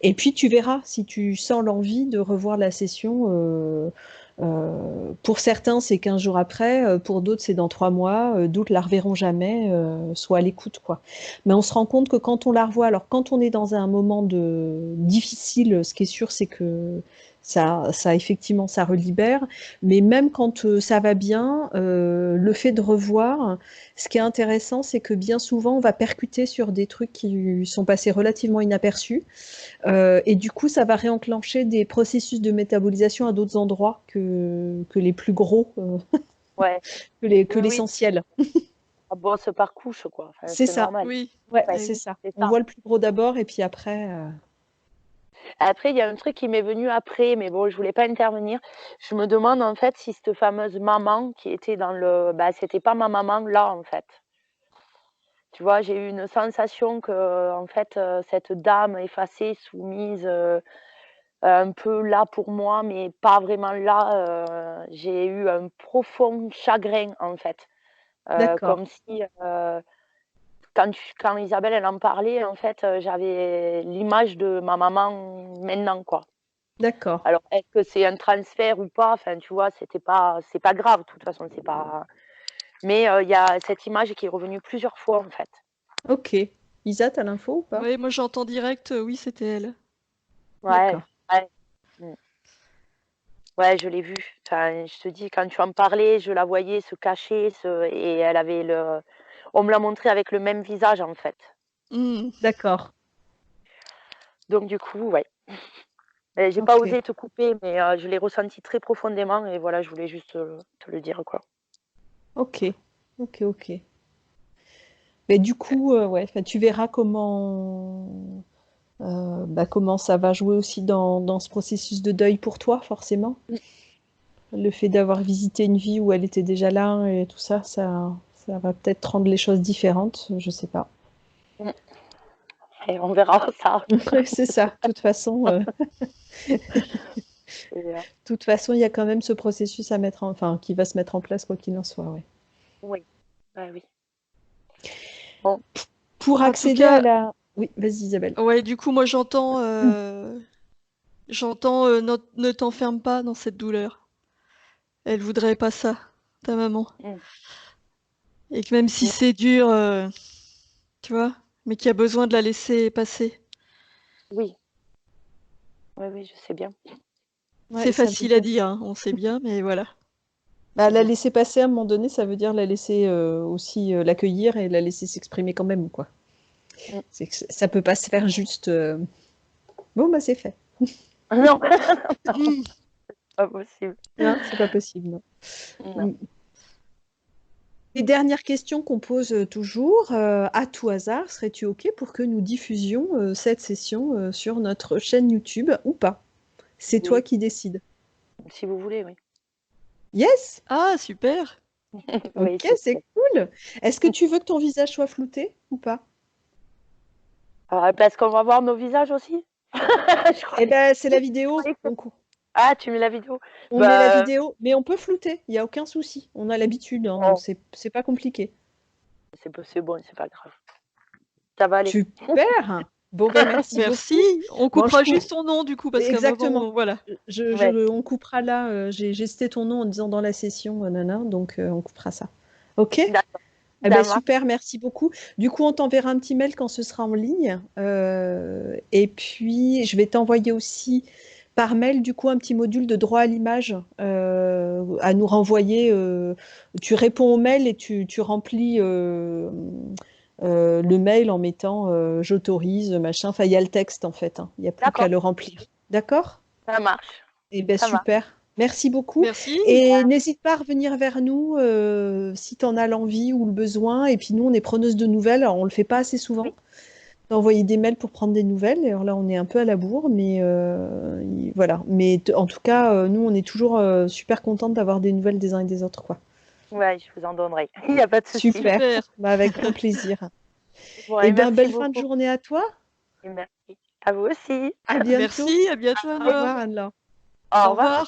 Et puis tu verras si tu sens l'envie de revoir la session. Pour certains, c'est 15 jours après, pour d'autres, c'est dans 3 mois, d'autres la reverront jamais, soit à l'écoute, quoi. Mais on se rend compte que quand on la revoit, alors quand on est dans un moment difficile, ce qui est sûr, c'est que ça effectivement, ça relibère. Mais même quand ça va bien, le fait de revoir, ce qui est intéressant, c'est que bien souvent, on va percuter sur des trucs qui sont passés relativement inaperçus. Et du coup, ça va réenclencher des processus de métabolisation à d'autres endroits que les plus gros, Ouais, que oui, oui, l'essentiel. ça bosse par couche, quoi. Enfin, C'est c'est ça. normal. Oui, Ouais, Ouais, c'est oui. ça. c'est On ça. voit le plus gros d'abord et puis après. Après, il y a un truc qui m'est venu après, mais bon, je voulais pas intervenir. Je me demande en fait si cette fameuse maman qui était dans le, bah, c'était pas ma maman là en fait. Tu vois, j'ai eu une sensation que en fait cette dame effacée, soumise, un peu là pour moi, mais pas vraiment là. J'ai eu un profond chagrin en fait. D'accord, Comme si quand Isabelle elle en parlait, en fait, j'avais l'image de ma maman maintenant, quoi. d'accord. Alors, est-ce que c'est un transfert ou pas? Enfin, tu vois, c'est pas grave, de toute façon, c'est pas. Mais il y a cette image qui est revenue plusieurs fois, en fait. Ok. Isa, t'as l'info ou pas? Oui, moi j'entends direct, oui, c'était elle. Ouais, D'accord. ouais, mm. Ouais, je l'ai vue. Enfin, je te dis, quand tu en parlais, je la voyais se cacher, et elle avait le. On me l'a montré avec le même visage, en fait. Mm. D'accord. Donc, du coup, ouais. J'ai pas Ok. osé te couper, mais je l'ai ressenti très profondément et voilà, je voulais juste te le dire, quoi. Ok. Ok. Ok. Mais du coup, ouais, enfin, tu verras comment ça va jouer aussi dans ce processus de deuil pour toi, forcément. Mmh. Le fait d'avoir visité une vie où elle était déjà là et tout ça, ça va peut-être rendre les choses différentes, je sais pas. Mmh. Et on verra ça. C'est ça. De Et toute façon, il y a quand même ce processus à enfin, qui va se mettre en place quoi qu'il en soit, ouais. oui, bah, oui. Bon, Pour En tout accéder à cas, la, oui, vas-y Isabelle. ouais, du coup, moi j'entends, ne t'enferme pas dans cette douleur. Elle voudrait pas ça, ta maman. mmh, Et que même si mmh, c'est dur, tu vois, mais qu'il y a besoin de la laisser passer. oui, oui, oui, je sais bien. Ouais, C'est ça veut facile à dire. dire, hein, on sait bien, mais voilà. Bah, la Mmh, laisser passer à un moment donné, ça veut dire la laisser aussi l'accueillir et la laisser s'exprimer quand même, quoi. mmh. C'est que ça peut pas se faire juste. Bon, bah c'est fait. Non, Mm. pas possible. Non, c'est pas possible. Non. Non. Mm. Les dernières questions qu'on pose toujours, à tout hasard, serais-tu OK pour que nous diffusions cette session sur notre chaîne YouTube ou pas? C'est toi Oui, qui décides. si vous voulez, oui. Yes? Ah, super. Oui, Ok, c'est c'est sûr. cool. Est-ce que tu veux que ton visage soit flouté ou pas? Parce qu'on va voir nos visages aussi? Je Eh croyais ben, c'est la je vidéo. croyais que ah, tu mets la vidéo? On met la Bah, vidéo, mais on peut flouter. Il n'y a aucun souci. On a l'habitude, hein, donc oh, c'est pas compliqué. c'est bon, c'est pas grave. Ça va aller. Super. Bon, ben merci Merci. beaucoup. On Bon, coupera juste ton nom du coup, parce qu'à un exactement. moment, voilà. Ouais, On coupera là. J'ai cité ton nom en disant dans la session, nana, donc on coupera ça. Ok? d'accord, Eh ben ça marche. super, merci beaucoup. Du coup, on t'enverra un petit mail quand ce sera en ligne. Et puis, je vais t'envoyer aussi par mail, du coup, un petit module de droit à l'image à nous renvoyer. Tu réponds au mail et tu remplis le mail en mettant j'autorise, machin. Enfin, il y a le texte en fait, hein. Il n'y a plus qu'à D'accord, le remplir. D'accord? ça marche, Eh bien, ça marche. super. Merci beaucoup. Merci. Et n'hésite pas à revenir vers nous si tu en as l'envie ou le besoin. Et puis nous, on est preneuse de nouvelles. Alors, on le fait pas assez Oui, souvent, d'envoyer des mails pour prendre des nouvelles. Alors là, on est un peu à la bourre, mais voilà. Mais en tout cas, nous, on est toujours super contente d'avoir des nouvelles des uns et des autres, quoi. ouais, je vous en donnerai. Il n'y a pas de souci. Super. Super. Bah, avec grand plaisir. Bon, Eh et bien, merci belle fin de beaucoup. journée à toi. Et merci. À vous aussi. À bientôt. Merci. À bientôt, Au Anne-Laure. revoir, Anne-Laure. Au Au revoir. revoir.